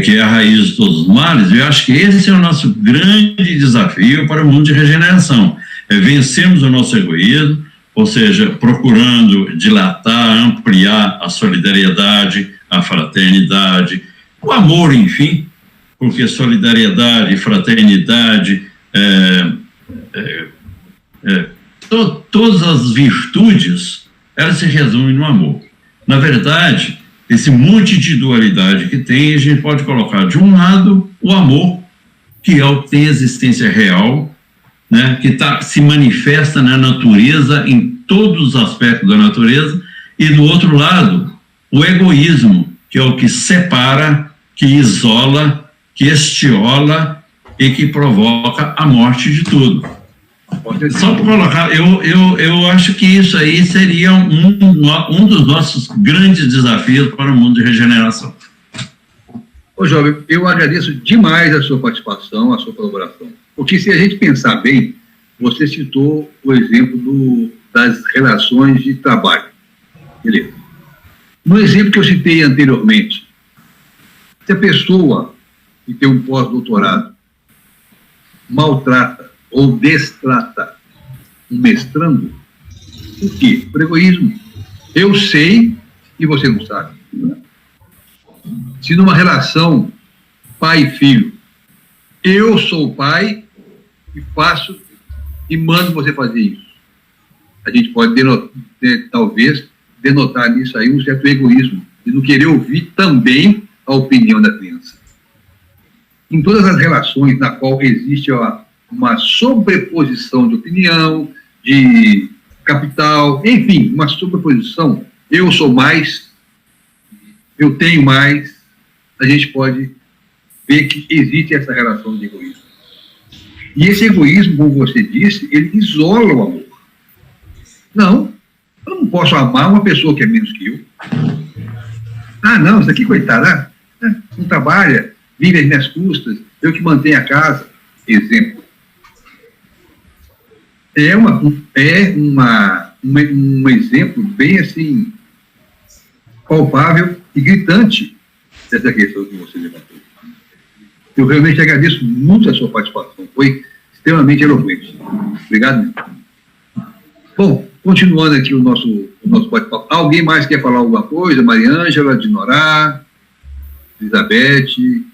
que é a raiz de todos os males, eu acho que esse é o nosso grande desafio para o mundo de regeneração, vencermos o nosso egoísmo, ou seja, procurando dilatar, ampliar a solidariedade, a fraternidade, o amor, enfim, porque solidariedade, fraternidade, todas as virtudes, elas se resumem no amor. Na verdade, esse monte de dualidade que tem, a gente pode colocar de um lado o amor, que é o que tem existência real, né, que se manifesta na natureza, em todos os aspectos da natureza, e do outro lado, o egoísmo, que é o que separa, que isola, que estiola e que provoca a morte de tudo. Só para colocar, eu acho que isso aí seria um dos nossos grandes desafios para o mundo de regeneração. Ô, jovem, eu agradeço demais a sua participação, a sua colaboração. Porque se a gente pensar bem, você citou o exemplo das relações de trabalho. Beleza. No exemplo que eu citei anteriormente, se a pessoa que tem um pós-doutorado maltrata ou destrata um mestrando, por quê? Por egoísmo. Eu sei e você não sabe. Se numa relação pai e filho, eu sou o pai e faço e mando você fazer isso, a gente pode talvez denotar nisso aí um certo egoísmo e não querer ouvir também a opinião da criança. Em todas as relações na qual existe uma sobreposição de opinião, de capital, enfim, uma sobreposição, eu sou mais, eu tenho mais, a gente pode ver que existe essa relação de egoísmo. E esse egoísmo, como você disse, ele isola o amor. Não, eu não posso amar uma pessoa que é menos que eu. Ah, não, isso aqui, coitada, não trabalha, vive às minhas custas, eu que mantenho a casa. Exemplo. É um exemplo bem, assim, palpável e gritante dessa questão que você levantou. Eu realmente agradeço muito a sua participação, foi extremamente eloquente. Obrigado. Bom, continuando aqui o nosso bate-papo. Alguém mais quer falar alguma coisa? Mariângela, Dinorá, Elizabeth?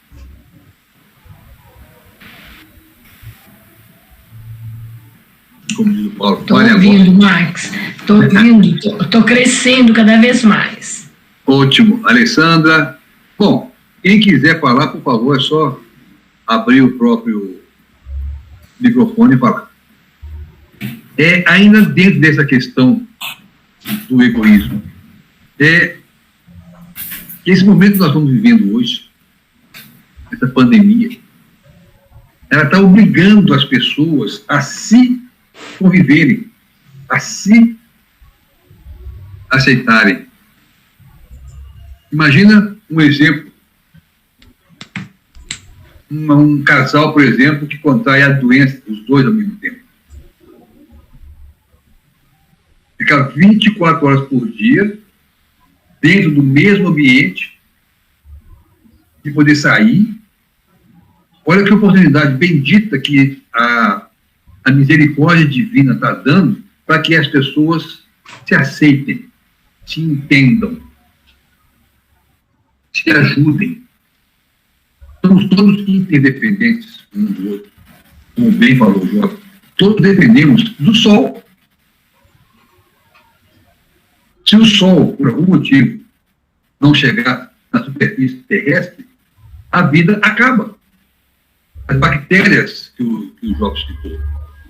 Como diz o Paulo. Estou ouvindo, Max. Estou ouvindo, estou crescendo cada vez mais. Ótimo. Alessandra? Bom, quem quiser falar, por favor, é só abrir o próprio microfone e falar. Ainda dentro dessa questão do egoísmo, esse momento que nós estamos vivendo hoje, essa pandemia, ela está obrigando as pessoas a se conviverem, a se aceitarem. Imagina um exemplo, um casal, por exemplo, que contrai a doença, os dois ao mesmo tempo. Ficar 24 horas por dia, dentro do mesmo ambiente, de poder sair. Olha que oportunidade bendita que a misericórdia divina está dando para que as pessoas se aceitem, se entendam, se ajudem. Somos todos interdependentes um do outro, como bem falou o Jorge. todos dependemos do Sol. Se o Sol, por algum motivo, não chegar na superfície terrestre, a vida acaba. As bactérias que o Jobs citou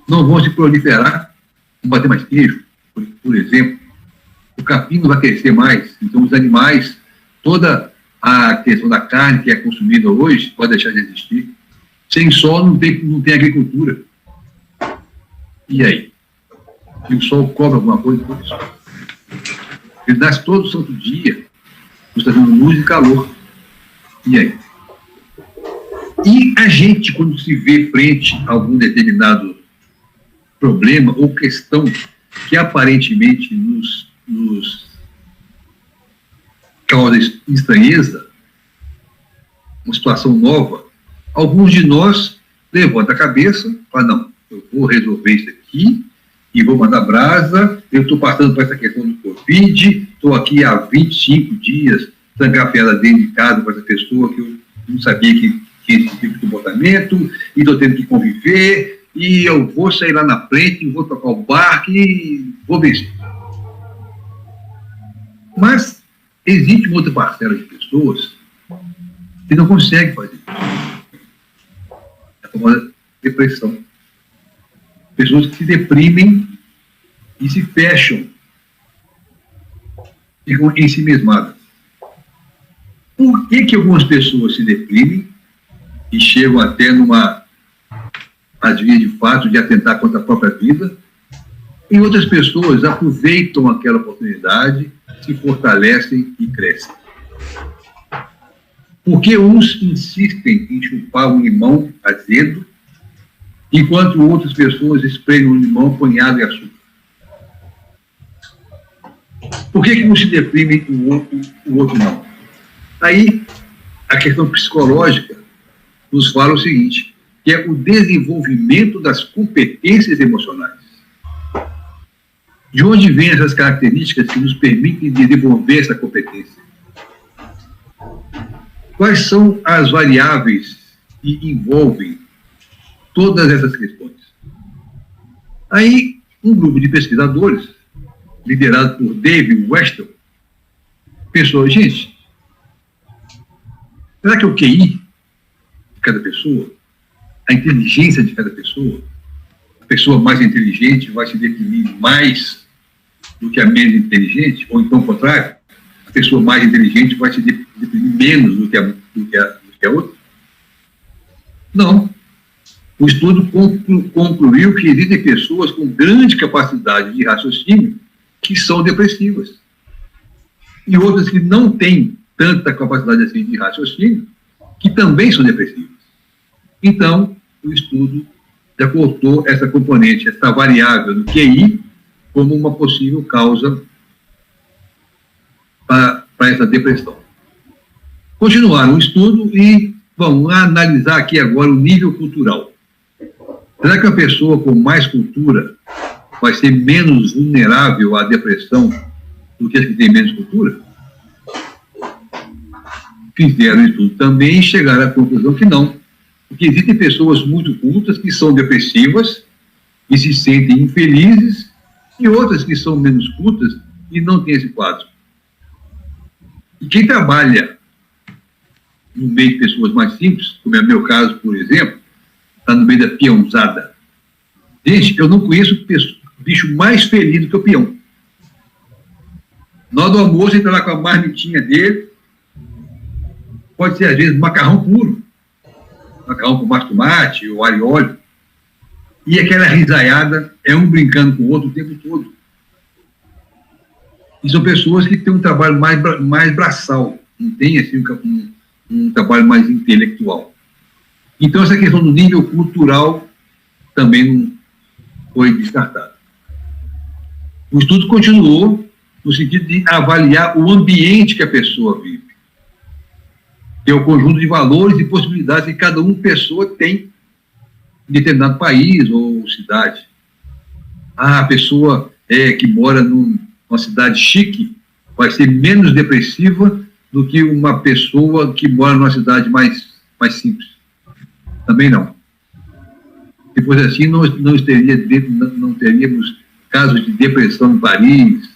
não vão se proliferar, não vai ter mais queijo, por exemplo. O capim não vai crescer mais. Então, os animais, toda a questão da carne que é consumida hoje pode deixar de existir. Sem sol não tem agricultura. E aí? E o sol cobra alguma coisa por isso? Ele nasce todo santo dia, nos trazendo luz e calor. E aí? E a gente, quando se vê frente a algum determinado problema ou questão que aparentemente nos causa estranheza, uma situação nova, alguns de nós levantam a cabeça e falam, não, eu vou resolver isso aqui e vou mandar brasa, eu estou passando por essa questão do Covid, estou aqui há 25 dias trancafiada dentro de casa com essa pessoa que eu não sabia que tinha esse tipo de comportamento, e estou tendo que conviver, e eu vou sair lá na frente, vou tocar o barco e vou vencer. Mas existe uma outra parcela de pessoas que não conseguem fazer isso. É a famosa depressão. Pessoas que se deprimem e se fecham, ficam em si mesmadas. Por que algumas pessoas se deprimem e chegam até às vias de fato de atentar contra a própria vida, e outras pessoas aproveitam aquela oportunidade, se fortalecem e crescem? Porque uns insistem em chupar um limão azedo, enquanto outras pessoas espremem um limão banhado em açúcar? Por que um se deprime e o outro não? Aí, a questão psicológica nos fala o seguinte, que é o desenvolvimento das competências emocionais. De onde vêm essas características que nos permitem desenvolver essa competência? Quais são as variáveis que envolvem todas essas questões? Aí, um grupo de pesquisadores, liderado por David Weston, pensou, gente, será que o QI de cada pessoa, a inteligência de cada pessoa, a pessoa mais inteligente vai se definir mais do que a menos inteligente, ou então o contrário, a pessoa mais inteligente vai se definir menos do que a outra? Não. O estudo concluiu que existem pessoas com grande capacidade de raciocínio que são depressivas, e outras que não têm tanta capacidade assim de raciocínio, que também são depressivas. Então, o estudo já cortou essa componente, essa variável do QI, como uma possível causa para essa depressão. Continuaram o estudo e vamos analisar aqui agora o nível cultural. Será que a pessoa com mais cultura vai ser menos vulnerável à depressão do que as que têm menos cultura? Fizeram o estudo também e chegaram à conclusão que não. Porque existem pessoas muito cultas que são depressivas e se sentem infelizes, e outras que são menos cultas e não têm esse quadro. E quem trabalha no meio de pessoas mais simples, como é o meu caso, por exemplo, está no meio da peãozada. Gente, eu não conheço bicho mais feliz do que o peão. Na hora do almoço, ele está lá com a marmitinha dele, pode ser, às vezes, macarrão puro, macarrão com mais tomate, ou alho e óleo, e aquela risaiada é um brincando com o outro o tempo todo. E são pessoas que têm um trabalho mais braçal, não tem assim, um trabalho mais intelectual. Então, essa questão do nível cultural também não foi descartada. O estudo continuou no sentido de avaliar o ambiente que a pessoa vive, que é o conjunto de valores e possibilidades que cada pessoa tem em determinado país ou cidade. A pessoa que mora numa cidade chique vai ser menos depressiva do que uma pessoa que mora numa cidade mais simples. Também não. Se fosse assim, não teríamos casos de depressão em Paris,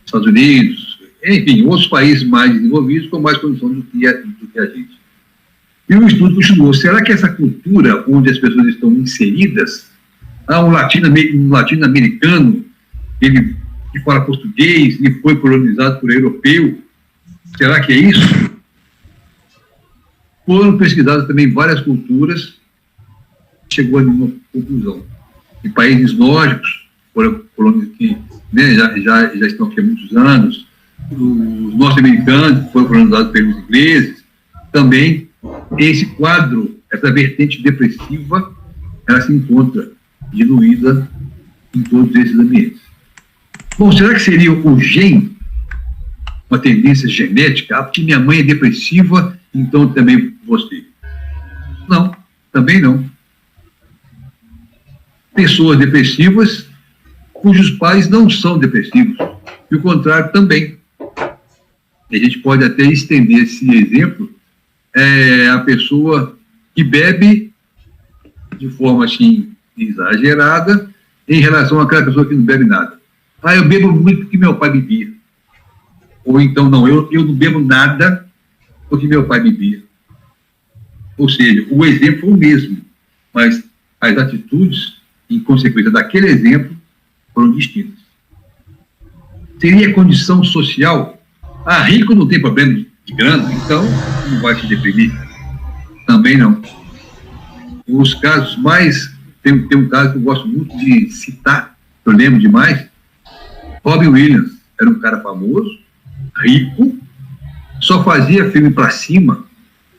Estados Unidos, enfim, outros países mais desenvolvidos com mais condições do que a gente. E o estudo continuou. Será que essa cultura onde as pessoas estão inseridas, um latino-americano, ele que fala português e foi colonizado por europeu, será que é isso? Foram pesquisadas também várias culturas, chegou a uma conclusão. Em países nórdicos, que já estão aqui há muitos anos, os norte-americanos, que foram colonizados pelos ingleses, também esse quadro, essa vertente depressiva, ela se encontra diluída em todos esses ambientes. Bom, será que seria o gene, uma tendência genética? Porque minha mãe é depressiva, então também você. Não, também não. Pessoas depressivas cujos pais não são depressivos, e o contrário também. A gente pode até estender esse exemplo, a pessoa que bebe de forma assim exagerada em relação àquela pessoa que não bebe nada. Eu bebo muito porque meu pai bebia. Ou então, não, eu não bebo nada porque meu pai bebia. Ou seja, o exemplo foi o mesmo, mas as atitudes, em consequência daquele exemplo, foram distintas. Seria a condição social? Rico não tem problema de grana, então não vai se deprimir. Também não. Os casos mais... Tem um caso que eu gosto muito de citar, eu lembro demais. Robin Williams era um cara famoso, rico, só fazia filme para cima,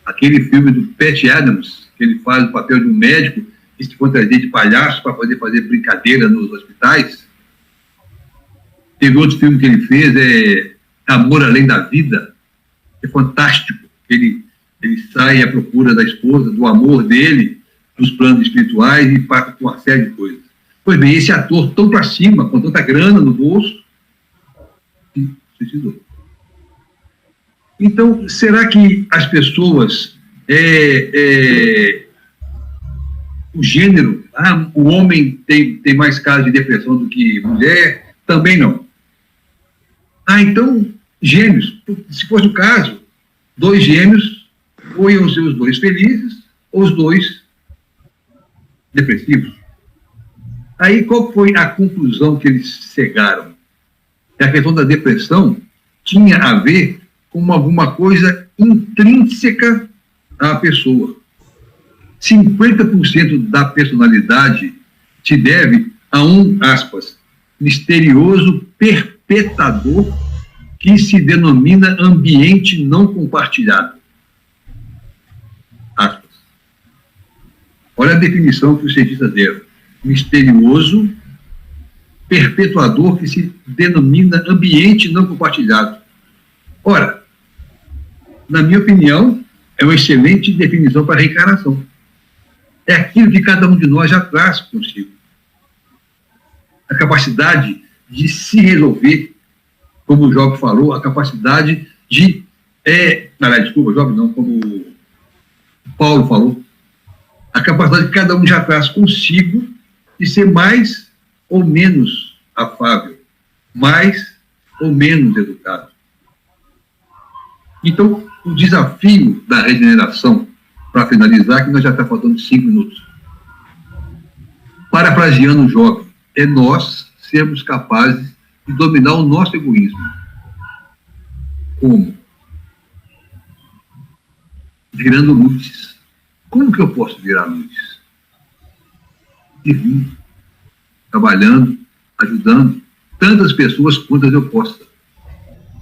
aquele filme do Pat Adams, que ele faz o papel de um médico que se fantasia de palhaço para poder fazer brincadeira nos hospitais. Teve outro filme que ele fez, Amor Além da Vida, é fantástico. Ele sai à procura da esposa, do amor dele, dos planos espirituais e passa por uma série de coisas. Pois bem, esse ator tão para cima, com tanta grana no bolso, se suicidou. Então, será que as pessoas, o gênero, o homem tem mais casos de depressão do que mulher? Também não. Então, gêmeos, se fosse o caso, 2 gêmeos, ou iam ser os 2 felizes, ou os 2 depressivos. Aí, qual foi a conclusão que eles chegaram? A questão da depressão tinha a ver com alguma coisa intrínseca à pessoa. 50% da personalidade se deve a aspas, misterioso perpetuador que se denomina ambiente não compartilhado. Aspas. Olha a definição que os cientistas deram. Misterioso perpetuador que se denomina ambiente não compartilhado. Ora, na minha opinião, é uma excelente definição para a reencarnação. É aquilo que cada um de nós já traz consigo. A capacidade de se resolver, como o Job falou, a capacidade de... desculpa, Job não, como o Paulo falou, a capacidade que cada um já traz consigo de ser mais ou menos afável, mais ou menos educado. Então, o desafio da regeneração, para finalizar, que nós já está faltando 5 minutos. Parafraseando o Job, é nós sermos capazes de dominar o nosso egoísmo. Como? Virando luzes. Como que eu posso virar luzes? Servindo, trabalhando, ajudando tantas pessoas quantas eu possa.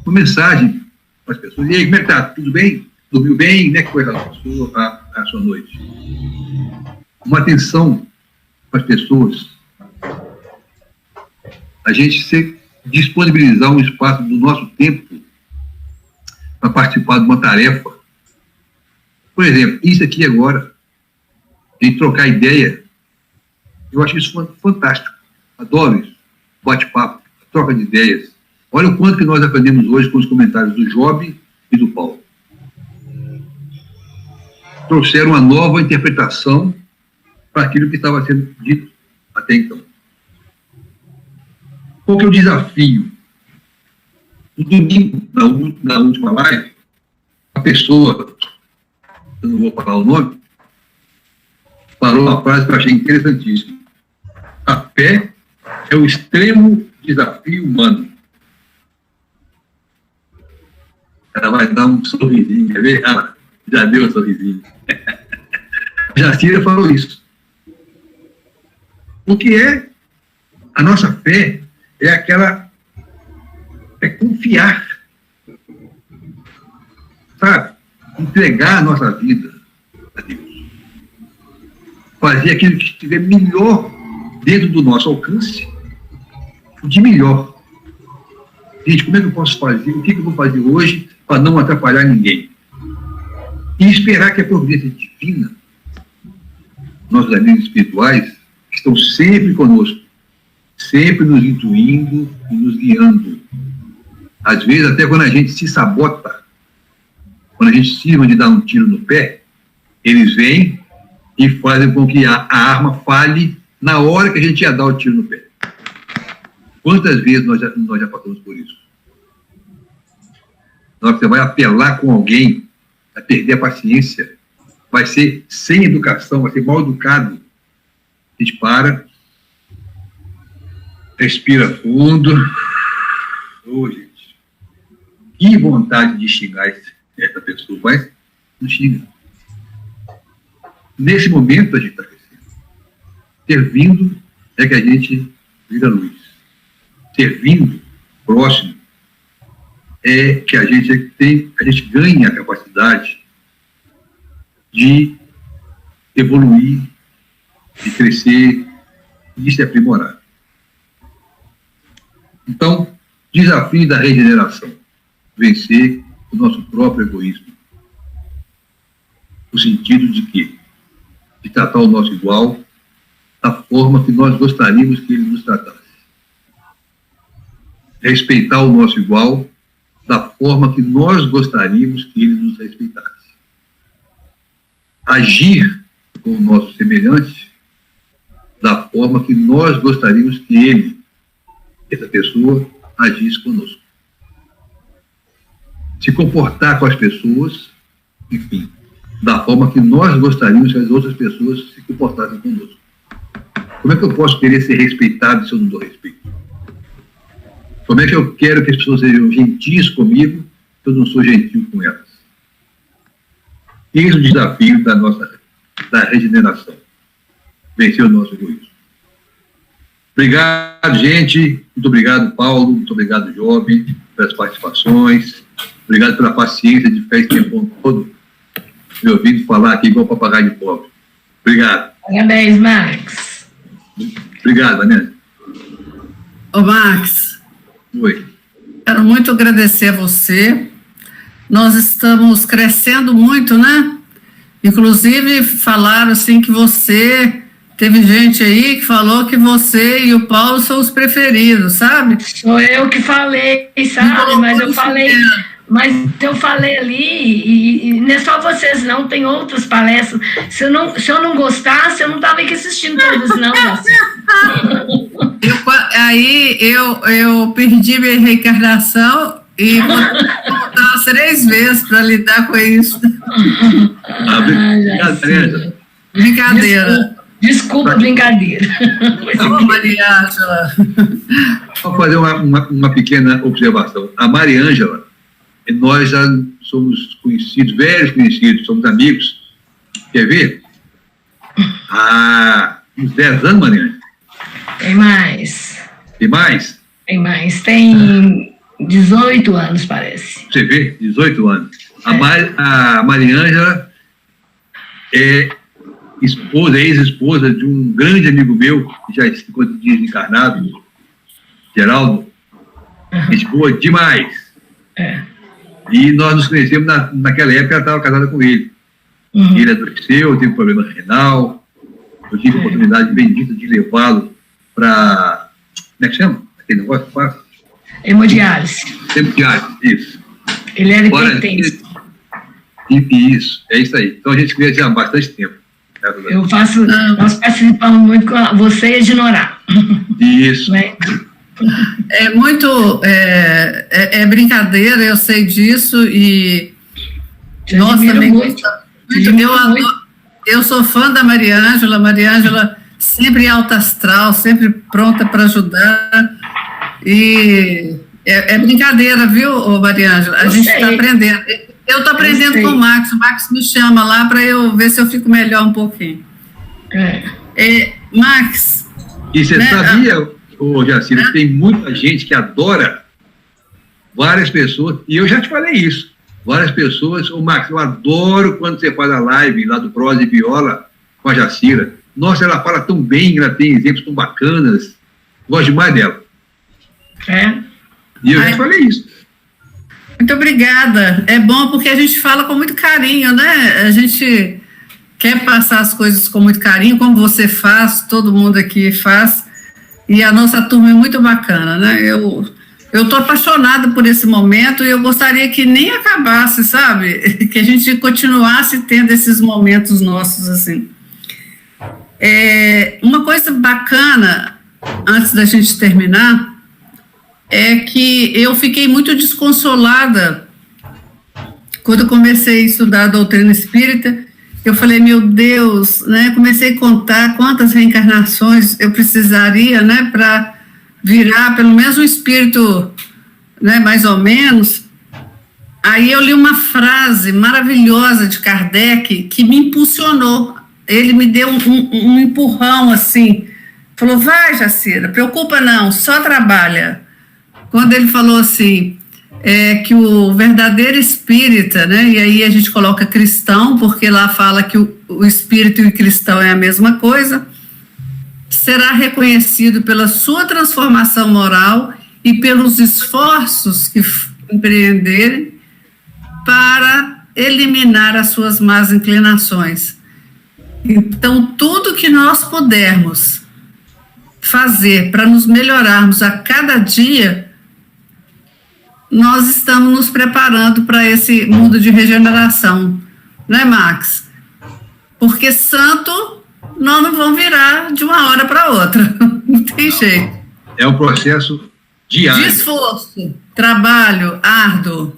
Uma mensagem para as pessoas. E aí, como é que tá? Tudo bem? Dormiu bem? Como é que foi a sua noite? Uma atenção para as pessoas. A gente se disponibilizar um espaço do nosso tempo para participar de uma tarefa. Por exemplo, isso aqui agora, de trocar ideia, eu acho isso fantástico. Adoro isso. Bate-papo, troca de ideias. Olha o quanto que nós aprendemos hoje com os comentários do Job e do Paulo. Trouxeram uma nova interpretação para aquilo que estava sendo dito até então. Qual que é o desafio? No domingo, na última live, a pessoa, eu não vou falar o nome, falou uma frase que eu achei interessantíssima. A fé é o extremo desafio humano. Ela vai dar um sorrisinho, quer ver? Ela já deu um sorrisinho. Jacira falou isso. O que é a nossa fé? É aquela... é confiar. Sabe? Entregar a nossa vida a Deus. Fazer aquilo que estiver melhor dentro do nosso alcance, de melhor. Gente, como é que eu posso fazer? O que eu vou fazer hoje para não atrapalhar ninguém? E esperar que a providência divina, nossos amigos espirituais, estão sempre conosco, sempre nos intuindo e nos guiando. Às vezes, até quando a gente se sabota, quando a gente cisma de dar um tiro no pé, eles vêm e fazem com que a arma falhe na hora que a gente ia dar o tiro no pé. Quantas vezes nós já passamos por isso? Na hora que você vai apelar com alguém, vai perder a paciência, vai ser sem educação, vai ser mal educado. A gente para, respira fundo. Ô, gente, que vontade de xingar essa pessoa, mas não xinga. Nesse momento a gente está crescendo. Servindo é que a gente vira luz. Servindo próximo é que a gente ganha a capacidade de evoluir, de crescer e de se aprimorar. Então, desafio da regeneração, vencer o nosso próprio egoísmo, no sentido de que de tratar o nosso igual da forma que nós gostaríamos que ele nos tratasse. Respeitar o nosso igual da forma que nós gostaríamos que ele nos respeitasse. Agir com o nosso semelhante da forma que nós gostaríamos que ele, essa pessoa, agisse conosco. Se comportar com as pessoas, enfim, da forma que nós gostaríamos que as outras pessoas se comportassem conosco. Como é que eu posso querer ser respeitado se eu não dou respeito? Como é que eu quero que as pessoas sejam gentis comigo se eu não sou gentil com elas? Eis o desafio da regeneração. Vencer o nosso egoísmo. Obrigado, gente. Muito obrigado, Paulo. Muito obrigado, Jovem, pelas participações. Obrigado pela paciência de ficar esse tempo todo me ouvindo falar aqui igual papagaio de pobre. Obrigado. Parabéns, Max. Obrigado, Vanessa. Ô, Max. Oi. Quero muito agradecer a você. Nós estamos crescendo muito, né? Inclusive, falaram assim que você... Teve gente aí que falou que você e o Paulo são os preferidos, sabe? Sou eu que falei, sabe? Mas eu falei ali, e não é só vocês não, tem outras palestras. Se eu não gostasse, eu não estava aqui assistindo todas, não. Aí eu perdi minha reencarnação e vou voltar 3 vezes para lidar com isso. Brincadeira. Desculpa a brincadeira. Maria Ângela. Vou fazer uma pequena observação. A Maria Ângela, nós já somos conhecidos, velhos conhecidos, somos amigos. Quer ver? Uns 10 anos, Maria Ângela. Tem mais. Tem mais? Tem mais. Tem 18 anos, parece. Você vê? 18 anos. A Maria Ângela é ex-esposa de um grande amigo meu, que já ficou desencarnado, Geraldo. Gente boa demais. E nós nos conhecemos naquela época, ela estava casada com ele. Ele adoeceu, teve problema renal. Eu tive a oportunidade bendita de levá-lo para... Como é que chama? Aquele negócio que faz? Hemodiálise. Hemodiálise, isso. Ele era hipertenso. Isso, é isso aí. Então a gente se conhece há bastante tempo. Nós participamos muito com você e a Dinorá. Isso. Né? É muito, é brincadeira, eu sei disso, e nós também gostamos muito. Eu sou fã da Maria Ângela sempre alta astral, sempre pronta para ajudar, e é brincadeira, viu, Maria Ângela? A gente está aprendendo. Eu estou aprendendo com o Max me chama lá para eu ver se eu fico melhor um pouquinho. Max... E você sabia, Jacira, que tem muita gente que adora várias pessoas, e eu já te falei isso, várias pessoas, Max, eu adoro quando você faz a live lá do Prosa e Viola com a Jacira. Nossa, ela fala tão bem, ela tem exemplos tão bacanas, gosto demais dela. E eu já te falei isso. Muito obrigada. É bom porque a gente fala com muito carinho, né? A gente quer passar as coisas com muito carinho, como você faz, todo mundo aqui faz, e a nossa turma é muito bacana, né? Eu estou apaixonada por esse momento e eu gostaria que nem acabasse, sabe? Que a gente continuasse tendo esses momentos nossos, assim. Uma coisa bacana, antes da gente terminar, é que eu fiquei muito desconsolada quando eu comecei a estudar a doutrina espírita. Eu falei, meu Deus, né? Comecei a contar quantas reencarnações eu precisaria, né, para virar pelo menos um espírito, né, mais ou menos. Aí eu li uma frase maravilhosa de Kardec que me impulsionou. Ele me deu um empurrão, assim. Falou, vai, Jacira, preocupa não, só trabalha. Quando ele falou assim, que o verdadeiro espírita, né, e aí a gente coloca cristão, porque lá fala que o espírito e o cristão é a mesma coisa, será reconhecido pela sua transformação moral e pelos esforços que empreenderem para eliminar as suas más inclinações. Então, tudo que nós pudermos fazer para nos melhorarmos a cada dia, nós estamos nos preparando para esse mundo de regeneração, não é, Max? Porque santo nós não vamos virar de uma hora para outra, não tem jeito. É um processo diário. De esforço, trabalho, árduo,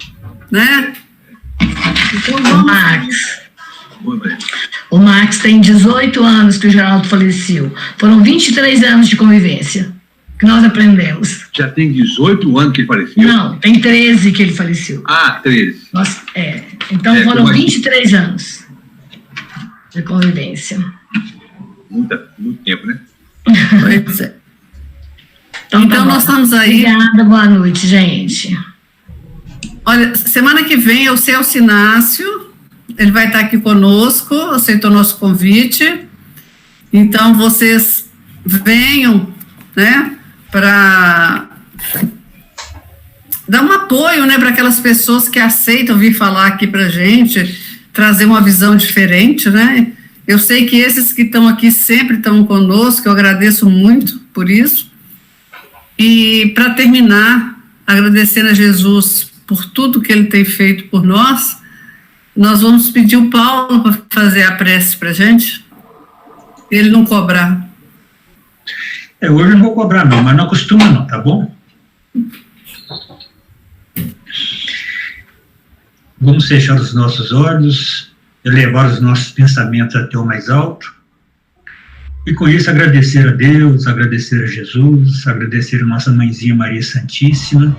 né? Então, vamos... O Max tem 18 anos que o Geraldo faleceu. Foram 23 anos de convivência que nós aprendemos. Já tem 18 anos que ele faleceu? Não, tem 13 que ele faleceu. 13. Nossa, então foram 23 anos de convivência. Muito tempo, né? Pois é. Então tá, nós estamos aí. Obrigada, boa noite, gente. Olha, semana que vem é o Celso Inácio, ele vai estar aqui conosco, aceitou nosso convite. Então, vocês venham, né, para dar um apoio, né, para aquelas pessoas que aceitam vir falar aqui para a gente, trazer uma visão diferente, né? Eu sei que esses que estão aqui sempre estão conosco, eu agradeço muito por isso. E, para terminar, agradecendo a Jesus por tudo que ele tem feito por nós, nós vamos pedir o Paulo para fazer a prece para a gente, ele não cobrar. Hoje eu não vou cobrar não, mas não acostuma não, tá bom? Vamos fechar os nossos olhos, elevar os nossos pensamentos até o mais alto, e com isso agradecer a Deus, agradecer a Jesus, agradecer a nossa mãezinha Maria Santíssima,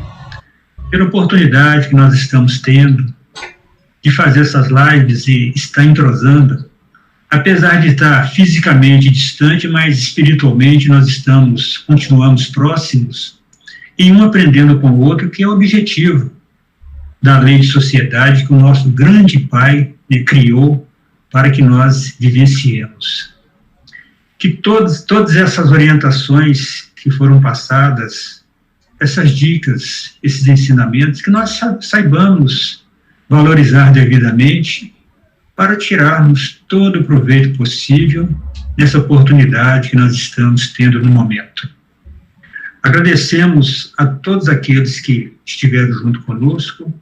pela oportunidade que nós estamos tendo de fazer essas lives e estar entrosando, apesar de estar fisicamente distante, mas espiritualmente nós continuamos próximos, e um aprendendo com o outro, que é o objetivo da lei de sociedade que o nosso grande Pai criou para que nós vivenciemos. Que todas essas orientações que foram passadas, essas dicas, esses ensinamentos, que nós saibamos valorizar devidamente para tirarmos todo o proveito possível nessa oportunidade que nós estamos tendo no momento. Agradecemos a todos aqueles que estiveram junto conosco,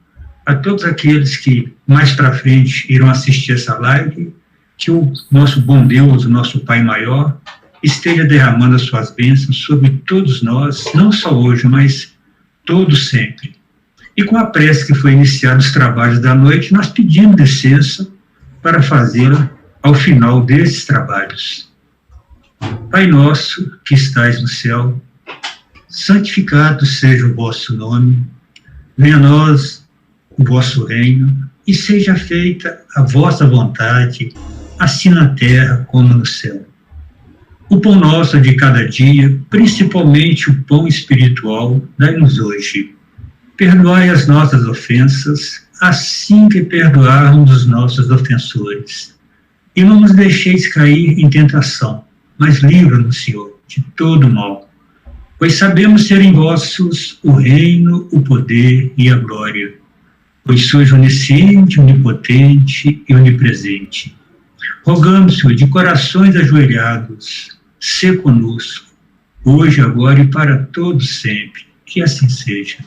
a todos aqueles que mais para frente irão assistir essa live, que o nosso bom Deus, o nosso Pai maior, esteja derramando as suas bênçãos sobre todos nós, não só hoje, mas todos sempre. E com a prece que foi iniciada os trabalhos da noite, nós pedimos licença para fazê-la ao final desses trabalhos. Pai nosso, que estais no céu, santificado seja o vosso nome, venha a nós o vosso reino, e seja feita a vossa vontade, assim na terra como no céu. O pão nosso de cada dia, principalmente o pão espiritual, dai-nos hoje. Perdoai as nossas ofensas, assim que perdoarmos os nossos ofensores. E não nos deixeis cair em tentação, mas livra-nos, Senhor, de todo mal. Pois sabemos ser em vossos o reino, o poder e a glória. Pois sois onisciente, onipotente e onipresente. Rogamos, Senhor, de corações ajoelhados, sê conosco, hoje, agora e para todos sempre. Que assim seja.